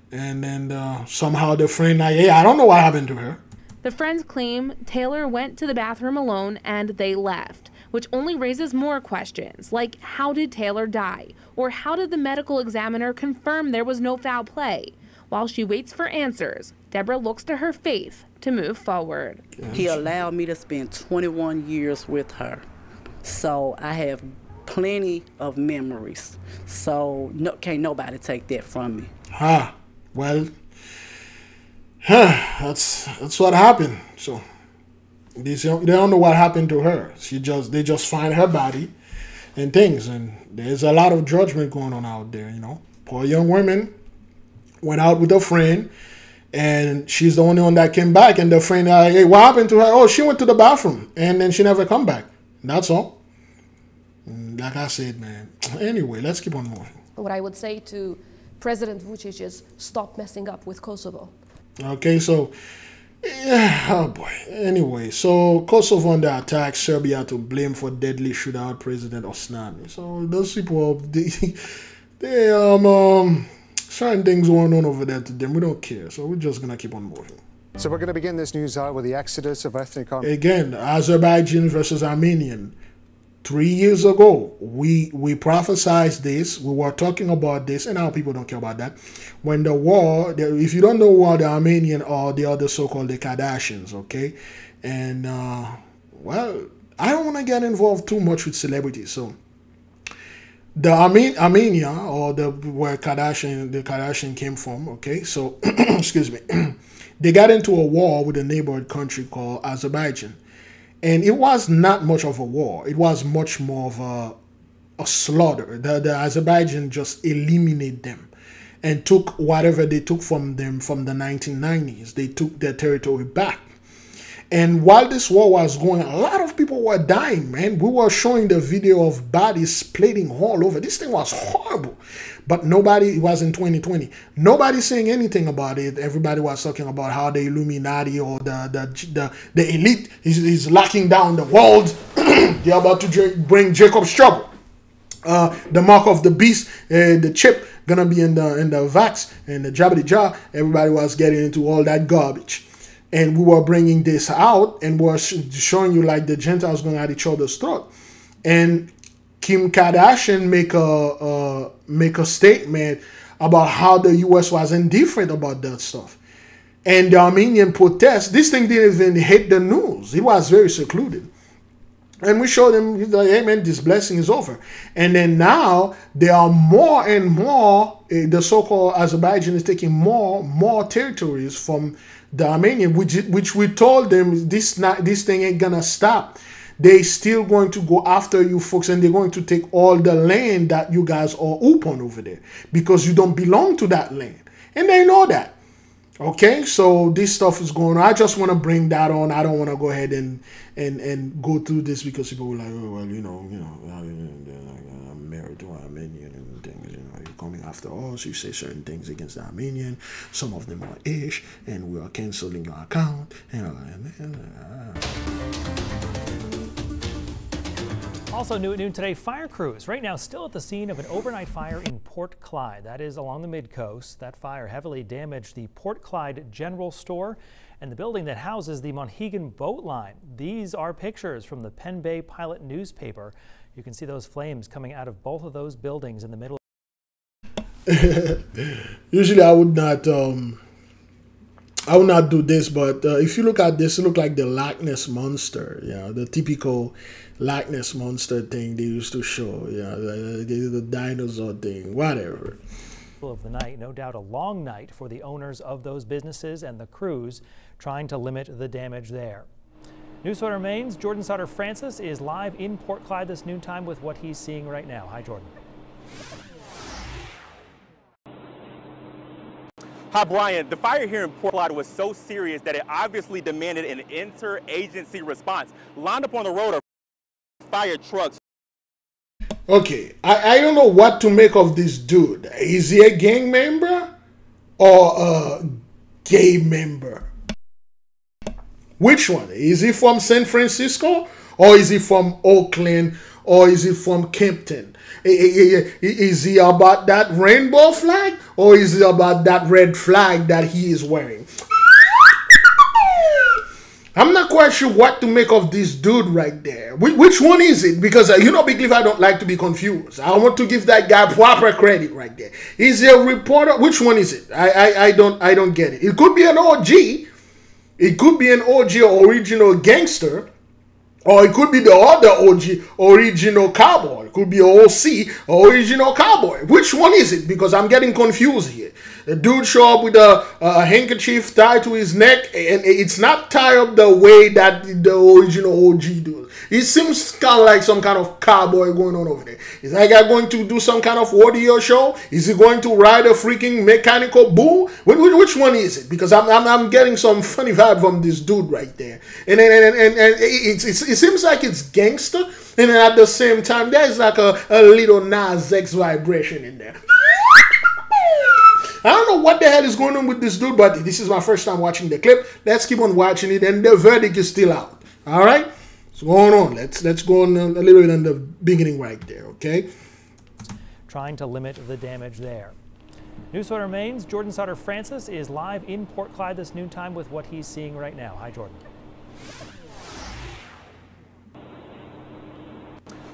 And then somehow the friend, like, hey, I don't know what happened to her. The friends claim Taylor went to the bathroom alone and they left, which only raises more questions, like how did Taylor die? Or how did the medical examiner confirm there was no foul play? While she waits for answers, Deborah looks to her faith to move forward. He allowed me to spend 21 years with her, so I have plenty of memories. So can't nobody take that from me. Well, that's what happened. So they don't know what happened to her. They just find her body and things, and there's a lot of judgment going on out there. You know, poor young woman went out with a friend, and she's the only one that came back. And the friend, hey, what happened to her? Oh, she went to the bathroom, and then she never come back. That's all. Like I said, man. Anyway, let's keep on moving. What I would say to President Vučić is stop messing up with Kosovo. Okay, so, oh boy. Anyway, so Kosovo under attack, Serbia to blame for deadly shootout President Osnani. So those people, they certain things going on over there to them. We don't care, so we're just gonna keep on moving. So we're going to begin this news hour with the exodus of ethnic. Again, Azerbaijan versus Armenian. 3 years ago, we prophesied this. We were talking about this, and now people don't care about that. When the war, if you don't know what the Armenian or the other so-called the Kardashians, okay? And, well, I don't want to get involved too much with celebrities. So the Armenia, or where the Kardashian came from. Okay, so excuse me, they got into a war with a neighboring country called Azerbaijan, and it was not much of a war. It was much more of a slaughter. The Azerbaijan just eliminated them and took whatever they took from them from the 1990s. They took their territory back. And while this war was going, a lot of people were dying, man. We were showing the video of bodies splitting all over. This thing was horrible. But nobody, it was in 2020. Nobody's saying anything about it. Everybody was talking about how the Illuminati or the elite is locking down the world. They're about to bring Jacob's trouble. The mark of the beast, the chip, gonna be in the vax and the jabbity jar. Everybody was getting into all that garbage. And we were bringing this out and we're showing you like the Gentiles going at each other's throat. And Kim Kardashian make a statement about how the U.S. was indifferent about that stuff. And the Armenian protest, this thing didn't even hit the news. It was very secluded. And we showed them, like, hey man, this blessing is over. And then now there are more and more, the so-called Azerbaijan is taking more territories from the Armenian, which we told them this thing ain't gonna stop. They still going to go after you folks, and they're going to take all the land that you guys are open over there because you don't belong to that land, and they know that. Okay, so this stuff is going on. I just want to bring that on. I don't want to go ahead and go through this because people were like, oh well, you know, I'm married to an Armenian and things. You know, you're coming after us. You say certain things against the Armenian. Some of them are ish, and we are canceling your account. Also new at noon today, fire crews right now still at the scene of an overnight fire in Port Clyde. That is along the mid-coast. That fire heavily damaged the Port Clyde General Store and the building that houses the Monhegan Boat Line. These are pictures from the Penn Bay Pilot newspaper. You can see those flames coming out of both of those buildings in the middle. Usually I would not do this, but if you look at this, it looks like the Loch Ness Monster, the typical Loch Ness Monster thing they used to show, the dinosaur thing, whatever. Of the night, no doubt a long night for the owners of those businesses and the crews trying to limit the damage there. News Story remains. Jordan Sutter Francis is live in Port Clyde this noontime with what he's seeing right now. Hi, Jordan. Hi, Brian. The fire here in Port Clyde was so serious that it obviously demanded an interagency response. Lined up on the road are fire trucks. Okay, I don't know what to make of this dude. Is he a gang member or a gay member? Which one? Is he from San Francisco or is he from Oakland or is he from Kempton? Is he about that rainbow flag or is he about that red flag that he is wearing? I'm not quite sure what to make of this dude right there. Which one is it? Because you know, Big Leaf, I don't like to be confused. I want to give that guy proper credit right there. Is he a reporter? Which one is it? I don't get it. It could be an OG. It could be an OG or original gangster. Or it could be the other OG, original cowboy. It could be OC, original cowboy. Which one is it? Because I'm getting confused here. The dude show up with a handkerchief tied to his neck, and it's not tied up the way that the original OG does. It seems kind of like some kind of cowboy going on over there. Is that guy going to do some kind of audio show? Is he going to ride a freaking mechanical bull? Which one is it? Because I'm getting some funny vibe from this dude right there. And it seems like it's gangster, and then at the same time there's like a little Nas X vibration in there. I don't know what the hell is going on with this dude, but this is my first time watching the clip. Let's keep on watching it, and the verdict is still out. All right, what's going on? Let's go on a little bit in the beginning right there, okay? Trying to limit the damage there. News Story remains. Jordan Sutter Francis is live in Port Clyde this noontime with what he's seeing right now. Hi, Jordan.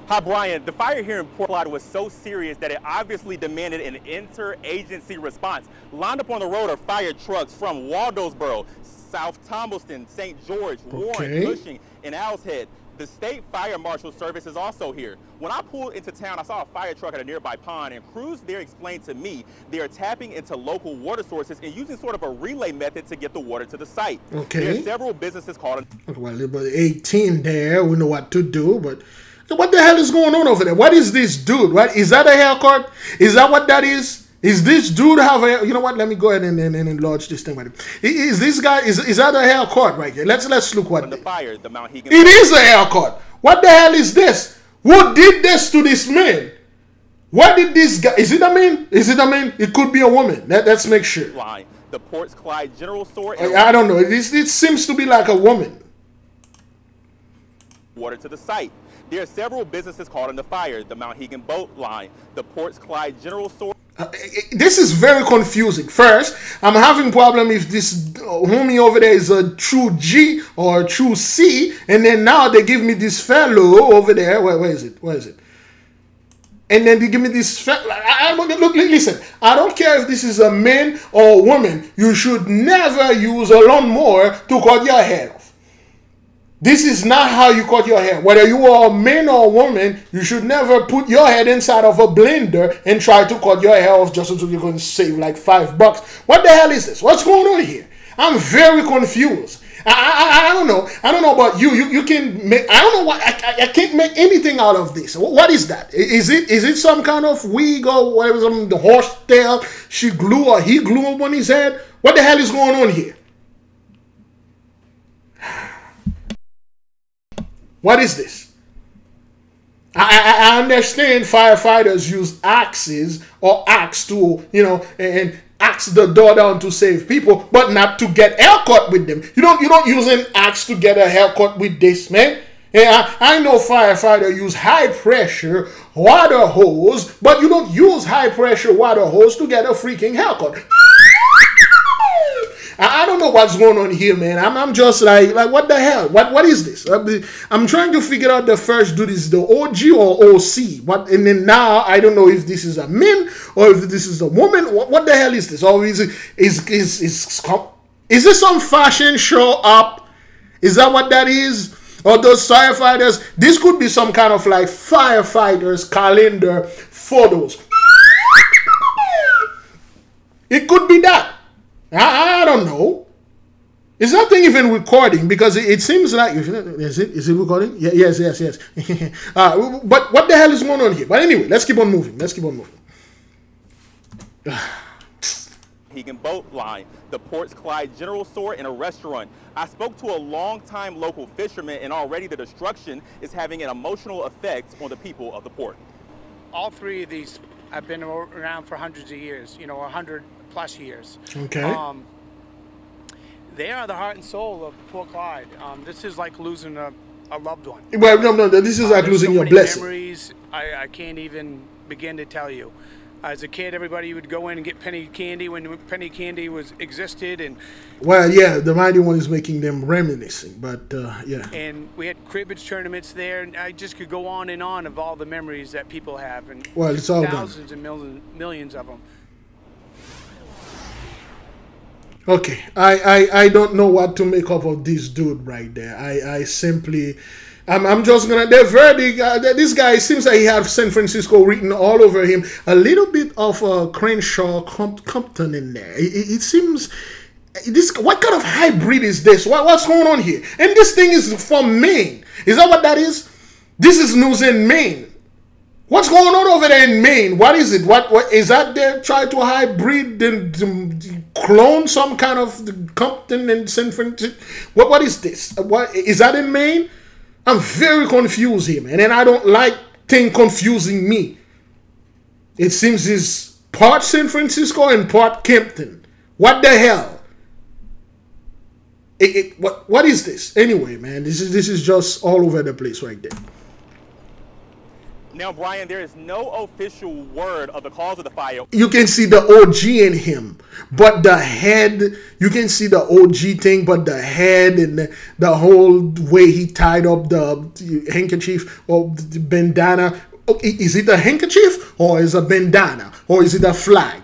Hi, Brian. The fire here in Port Clyde was so serious that it obviously demanded an interagency response. Lined up on the road are fire trucks from Waldosboro, South Thomaston, St. George, Warren, Cushing, and Owl's Head. The state fire marshal service is also here. When I pulled into town, I saw a fire truck at a nearby pond, and crews there explained to me they are tapping into local water sources and using sort of a relay method to get the water to the site. Okay. There are several businesses called. Well, about 18 there, we know what to do, but what the hell is going on over there? What is this dude? What is that, a haircut? Is that what that is? Is this dude have a, you know what, let me go ahead and enlarge this thing with him. Is this guy, is that a haircut right here? Let's look what the fire, the Mount Hegan. It is a haircut. What the hell is this? Who did this to this man? What did this guy, is it a man? Is it a man? It could be a woman. Let's make sure. Line, the Port Clyde General Store. I don't know. It seems to be like a woman. Water to the site. There are several businesses caught in the fire. The Mount Hegan Boat Line, the Port Clyde General Store. This is very confusing. First, I'm having problem if this homie over there is a true G or a true C, and then now they give me this fellow over there. Where is it? Where is it? And then they give me this fellow. Look, listen. I don't care if this is a man or a woman. You should never use a lawnmower to cut your hair off. This is not how you cut your hair. Whether you are a man or a woman, you should never put your head inside of a blender and try to cut your hair off just so you're going to save like $5. What the hell is this? What's going on here? I'm very confused. I don't know. I don't know about you. You can make. I don't know what. I can't make anything out of this. What is that? Is it some kind of wig or whatever? The horse tail she glue or he glue up on his head? What the hell is going on here? What is this? I understand firefighters use axes or axe to, and axe the door down to save people, but not to get haircut with them. You don't use an axe to get a haircut with this, man. Yeah, I know firefighters use high pressure water hose, but you don't use high pressure water hose to get a freaking haircut. I don't know what's going on here, man. I'm just like what the hell? What is this? I'm trying to figure out the first dude is the OG or OC. And then now I don't know if this is a man or if this is a woman. What the hell is this? Or is this some fashion show up? Is that what that is? Or those firefighters? This could be some kind of like firefighters calendar photos. It could be that. I don't know. Is that thing even recording? Because it seems like is it recording? Yeah, yes. But what the hell is going on here? But anyway, let's keep on moving. Hegan Boat Line, the Port Clyde General Store, and a restaurant. I spoke to a long-time local fisherman, and already the destruction is having an emotional effect on the people of the port. All three of these have been around for hundreds of years, 100+ years. Okay. They are the heart and soul of Port Clyde. This is like losing a loved one. Well, no, this is like losing your blessing. Memories I can't even begin to tell you. As a kid, everybody would go in and get penny candy when penny candy existed, and well, yeah, the Mighty One is making them reminiscing, but yeah. And we had cribbage tournaments there, and I just could go on and on of all the memories that people have, and well, it's all thousands gone. and millions of them. Okay, I don't know what to make up of this dude right there. I simply. I'm just gonna. The verdict. This guy seems like he had San Francisco written all over him. A little bit of Crenshaw Compton in there. It seems. This. What kind of hybrid is this? What's going on here? And this thing is from Maine. Is that what that is? This is news in Maine. What's going on over there in Maine? What is it? What is that? They're trying to hybrid and clone some kind of Compton and San Francisco. What is this? What is that in Maine? I'm very confused here, man, and I don't like things confusing me. It seems it's part San Francisco and part Kempton. What the hell? What is this? Anyway, man, this is just all over the place right there. Now, Brian, there is no official word of the cause of the fire. You can see the OG in him, but the head, you can see the OG thing, but the head and the whole way he tied up the handkerchief or the bandana. Okay, is it a handkerchief or is it a bandana or is it a flag?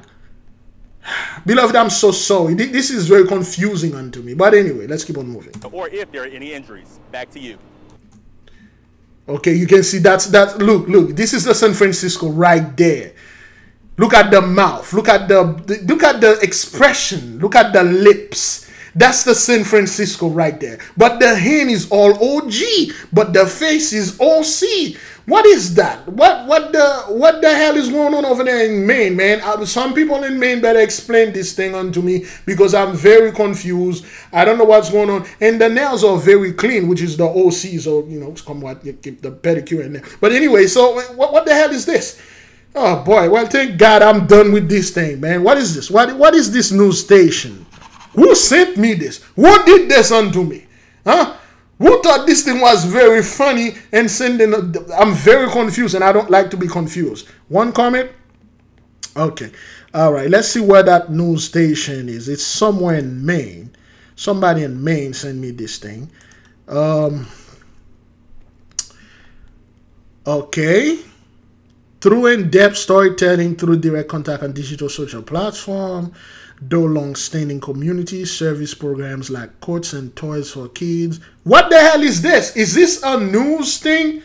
Beloved, I'm so sorry. This is very confusing unto me. But anyway, let's keep on moving. Or if there are any injuries. Back to you. Okay, you can see that's look, this is the San Francisco right there. Look at the mouth, look at the expression, look at the lips. That's the San Francisco right there. But the hand is all OG, but the face is OC. What is that? What the hell is going on over there in Maine, man? Some people in Maine better explain this thing unto me, because I'm very confused. I don't know what's going on. And the nails are very clean, which is the OC, so you know, somewhat you keep the pedicure in there. But anyway, so what the hell is this? Oh boy, well thank God I'm done with this thing, man. What is this? What is this news station? Who sent me this? Who did this unto me? Huh? Who thought this thing was very funny and sending? I'm very confused, and I don't like to be confused. One comment? Okay. All right. Let's see where that news station is. It's somewhere in Maine. Somebody in Maine sent me this thing. Okay. Through in-depth storytelling, through direct contact and digital social platform, though long-standing community service programs like coats and toys for kids. What the hell is this? Is this a news thing?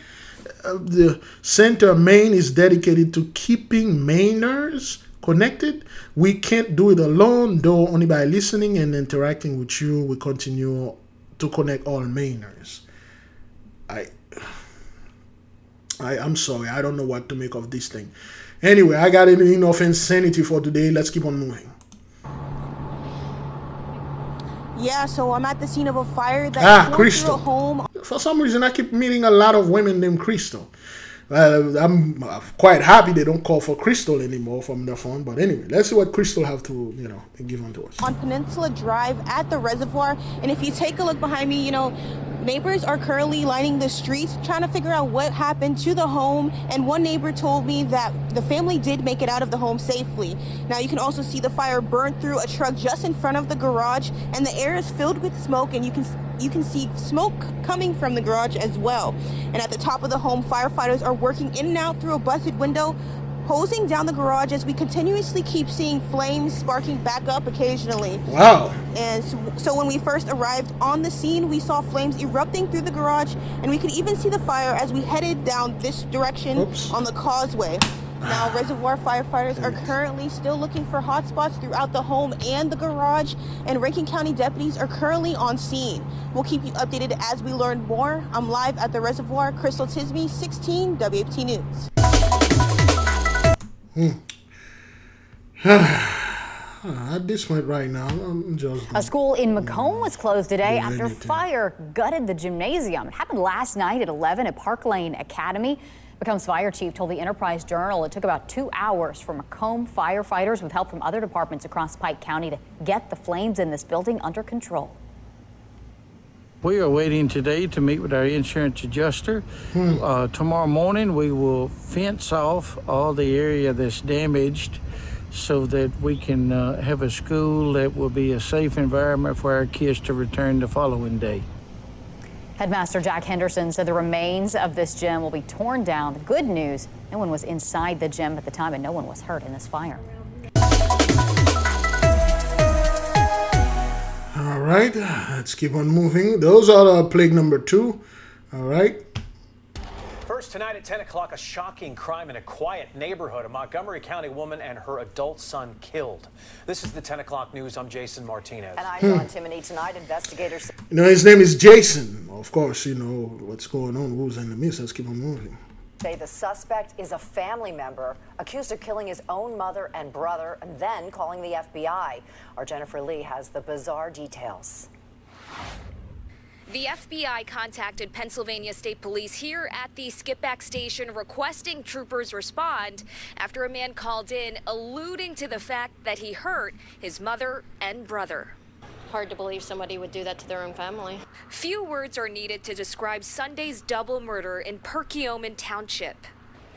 The Center Maine is dedicated to keeping Mainers connected. We can't do it alone, though only by listening and interacting with you, we continue to connect all Mainers. I'm sorry, I don't know what to make of this thing. Anyway, I got enough insanity for today. Let's keep on moving. Yeah, so I'm at the scene of a fire that Crystal. a home. For some reason, I keep meeting a lot of women named Crystal. I'm quite happy they don't call for Crystal anymore from the phone. But anyway, let's see what Crystal have to, you know, give unto us. On Peninsula Drive at the reservoir, and if you take a look behind me, you know, neighbors are currently lining the streets trying to figure out what happened to the home, and one neighbor told me that the family did make it out of the home safely. Now you can also see the fire burn through a truck just in front of the garage, and the air is filled with smoke, and you can see smoke coming from the garage as well. And at the top of the home, firefighters are working in and out through a busted window, hosing down the garage as we continuously keep seeing flames sparking back up occasionally. Wow. And so when we first arrived on the scene, we saw flames erupting through the garage, and we could even see the fire as we headed down this direction on the causeway. Now, reservoir firefighters are currently still looking for hot spots throughout the home and the garage, and Rankin County deputies are currently on scene. We'll keep you updated as we learn more. I'm live at the reservoir. Crystal Tisby, 16 WAPT News. At this point right now, I'm just... A school in Macomb was closed today after fire gutted the gymnasium. It happened last night at 11 at Park Lane Academy. Macomb's fire chief told the Enterprise Journal it took about 2 hours for Macomb firefighters with help from other departments across Pike County to get the flames in this building under control. We are waiting today to meet with our insurance adjuster. Tomorrow morning we will fence off all the area that's damaged so that we can have a school that will be a safe environment for our kids to return the following day. Headmaster Jack Henderson said the remains of this gym will be torn down. The good news, no one was inside the gym at the time and no one was hurt in this fire. All right, let's keep on moving. Those are plague number 2. All right. First tonight at 10 o'clock, a shocking crime in a quiet neighborhood. A Montgomery County woman and her adult son killed. This is the 10 o'clock news. I'm Jason Martinez. And I'm John Timoney. Tonight, investigators... You know, his name is Jason. Of course, you know what's going on. Who's in the midst? Let's keep on moving. Say the suspect is a family member accused of killing his own mother and brother and then calling the FBI. Our Jennifer Lee has the bizarre details. The FBI contacted Pennsylvania State Police here at the Skipback Station requesting troopers respond after a man called in alluding to the fact that he hurt his mother and brother. Hard to believe somebody would do that to their own family. Few words are needed to describe Sunday's double murder in Perkiomen Township.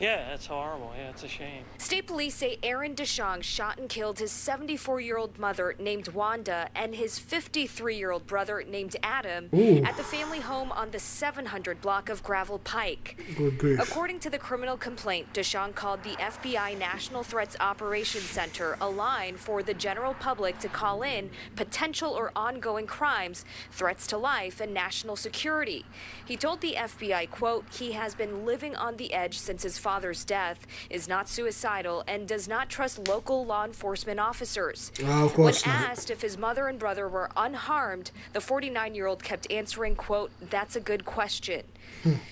Yeah, that's horrible. Yeah, it's a shame. State police say Aaron DeShong shot and killed his 74-year-old mother named Wanda and his 53-year-old brother named Adam at the family home on the 700 block of Gravel Pike. Good grief. According to the criminal complaint, DeShong called the FBI National Threats Operations Center a line for the general public to call in potential or ongoing crimes, threats to life, and national security. He told the FBI, quote, he has been living on the edge since his father's death, is not suicidal, and does not trust local law enforcement officers. Of course when not. asked if his mother and brother were unharmed, the 49-year-old kept answering, quote, that's a good question.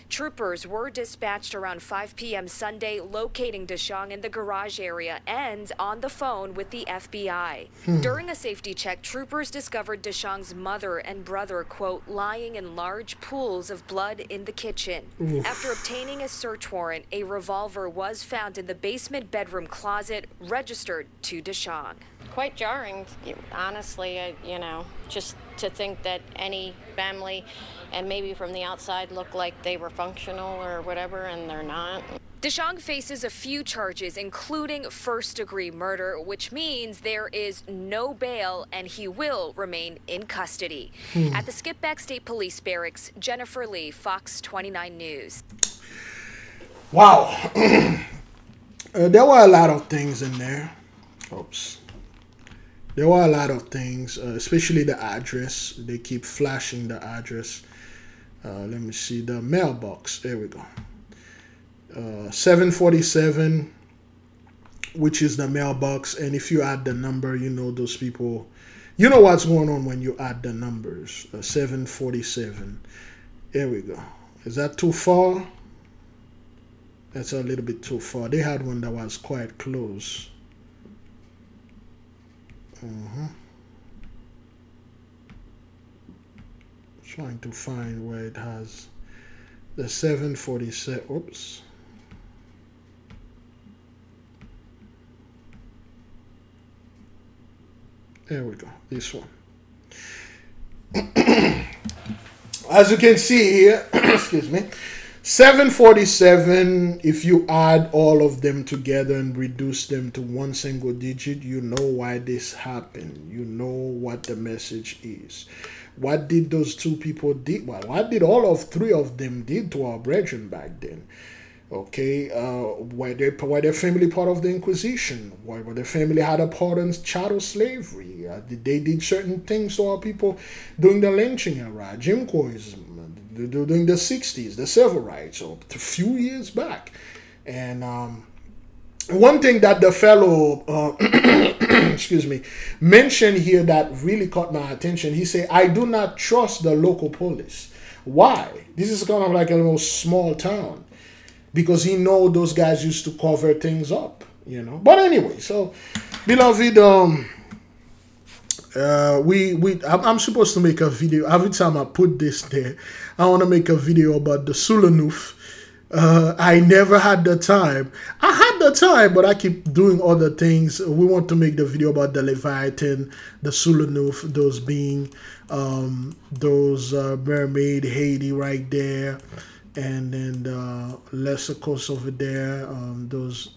Troopers were dispatched around 5 p.m. Sunday, locating DeShong in the garage area and on the phone with the FBI. During a safety check, troopers discovered DeShong's mother and brother, quote, lying in large pools of blood in the kitchen. After obtaining a search warrant, a revolver was found in the basement bedroom closet, registered to DeShong. Quite jarring, honestly, you know, just to think that any family, and maybe from the outside, look like they were functional or whatever, and they're not. DeShong faces a few charges, including first-degree murder, which means there is no bail and he will remain in custody. At the Skipback State Police Barracks, Jennifer Lee, Fox 29 News. Wow. There were a lot of things in there. Oops. There were a lot of things, especially the address. They keep flashing the address. Let me see the mailbox. There we go. 747, which is the mailbox. And if you add the number, you know those people. You know what's going on when you add the numbers. 747. There we go. Is that too far? That's a little bit too far. They had one that was quite close. Trying to find where it has the 747. Oops. There we go. This one. As you can see here, excuse me, 747, if you add all of them together and reduce them to one single digit, you know why this happened. You know what the message is. What did those two people did? Well, what did all of three of them did to our brethren back then? Okay, were their family part of the Inquisition? Why were their family had a part in chattel slavery? They did certain things to our people during the lynching era, Jim Crowism, during the 60s, the civil rights, so a few years back. And one thing that the fellow, excuse me, mentioned here that really caught my attention, he said, I do not trust the local police. Why? This is kind of like a little small town. Because he know those guys used to cover things up, you know. But anyway, so, beloved, I'm supposed to make a video. Every time I put this there, I want to make a video about the Sulanuf. I never had the time. I had the time, but I keep doing other things. We want to make the video about the Leviathan, the Sulanuf, those being, those mermaid Haiti right there. And then the lesser coast over there, those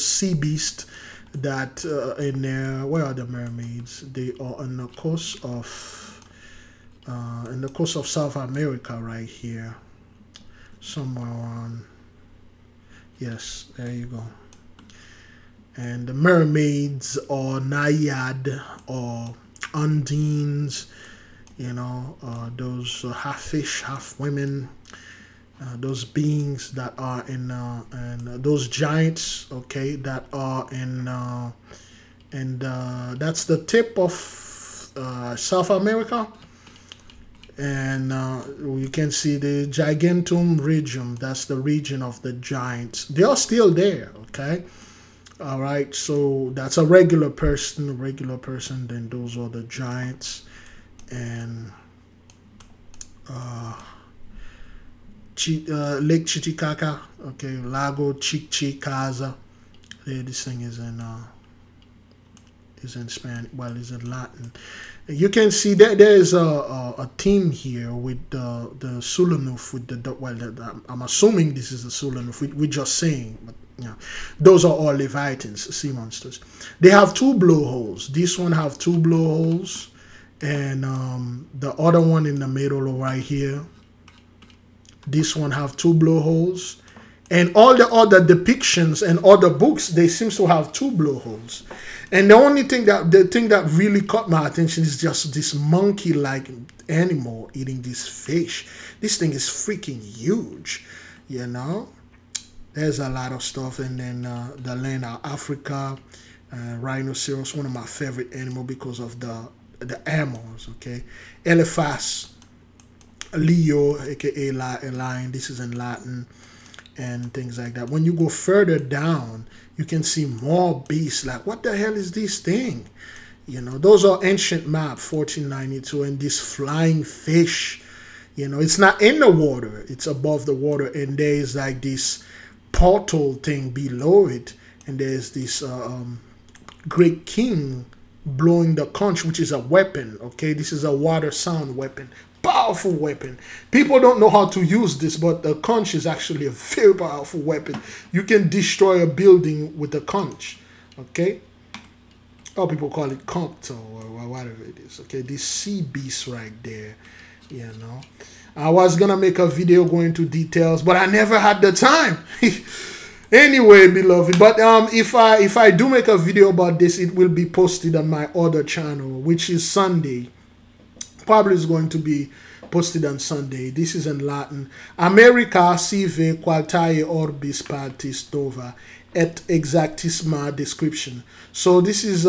sea beasts that in there. Where are the mermaids? They are on the coast of South America, right here, somewhere around. Yes, there you go. And the mermaids or naiad or undines. You know, those half fish, half women, those beings that are in, and those giants, okay, that are in, and that's the tip of South America. And you can see the Gigantum Regium, that's the region of the giants. They are still there, okay? All right, so that's a regular person, then those are the giants. And Lake Titicaca, okay, Lago Chichicaza. Yeah, this thing is in It's in Spanish. Well, it's in Latin. You can see that there is a theme here with the Sulanuf with the well. I'm assuming this is the Sulanuf. We're just saying, but yeah, those are all Leviathans, sea monsters. They have 2 blowholes. This one have 2 blowholes, and the other one in the middle right here. This one have 2 blowholes, and all the other depictions and other books, they seem to have 2 blowholes. And the thing that really caught my attention is just this monkey-like animal eating this fish. This thing is freaking huge, you know. There's a lot of stuff, and then the land of Africa, rhinoceros, one of my favorite animals because of the animals. Okay, Elephas, Leo, aka a lion. This is in Latin, and things like that. When you go further down, you can see more beasts. Like, what the hell is this thing? You know, those are ancient map, 1492, and this flying fish. You know, it's not in the water; it's above the water, and there is like this portal thing below it, and there's this great king blowing the conch, which is a weapon. Okay, this is a water sound weapon, powerful weapon. People don't know how to use this, but the conch is actually a very powerful weapon. You can destroy a building with the conch. Okay, or people call it conch or whatever it is. Okay, this sea beast right there, you know. I was gonna make a video going into details, but I never had the time. Anyway, beloved, but if I do make a video about this, it will be posted on my other channel, which is Sunday. Probably is going to be posted on Sunday. This is in Latin. America sive qualtae orbis partis nova et exactissima description. So this is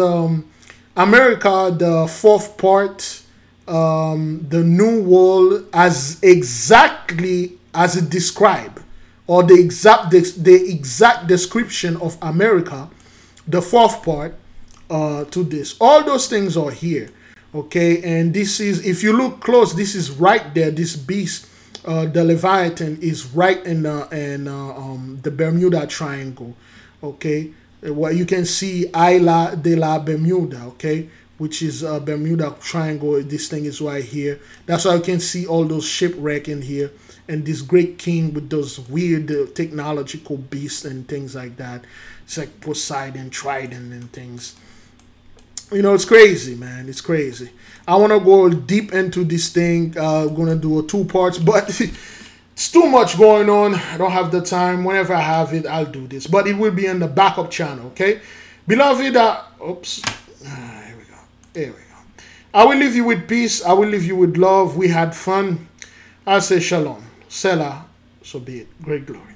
America, the 4th part. The new world as exactly as it described, or the exact description of America, the 4th part to this. All those things are here. Okay, and this is, if you look close, this is right there. This beast, the Leviathan, is right in the Bermuda Triangle. Okay, what you can see, Isla de la Bermuda. Okay, which is Bermuda Triangle. This thing is right here. That's why you can see all those shipwreck in here, and this great king with those weird technological beasts and things like that. It's like Poseidon, Trident, and things. You know, it's crazy, man. It's crazy. I want to go deep into this thing. I'm going to do 2 parts, but it's too much going on. I don't have the time. Whenever I have it, I'll do this. But it will be in the backup channel, okay? Beloved, oops. Here we go. Here we go. I will leave you with peace. I will leave you with love. We had fun. I'll say shalom. Selah. So be it. Great glory.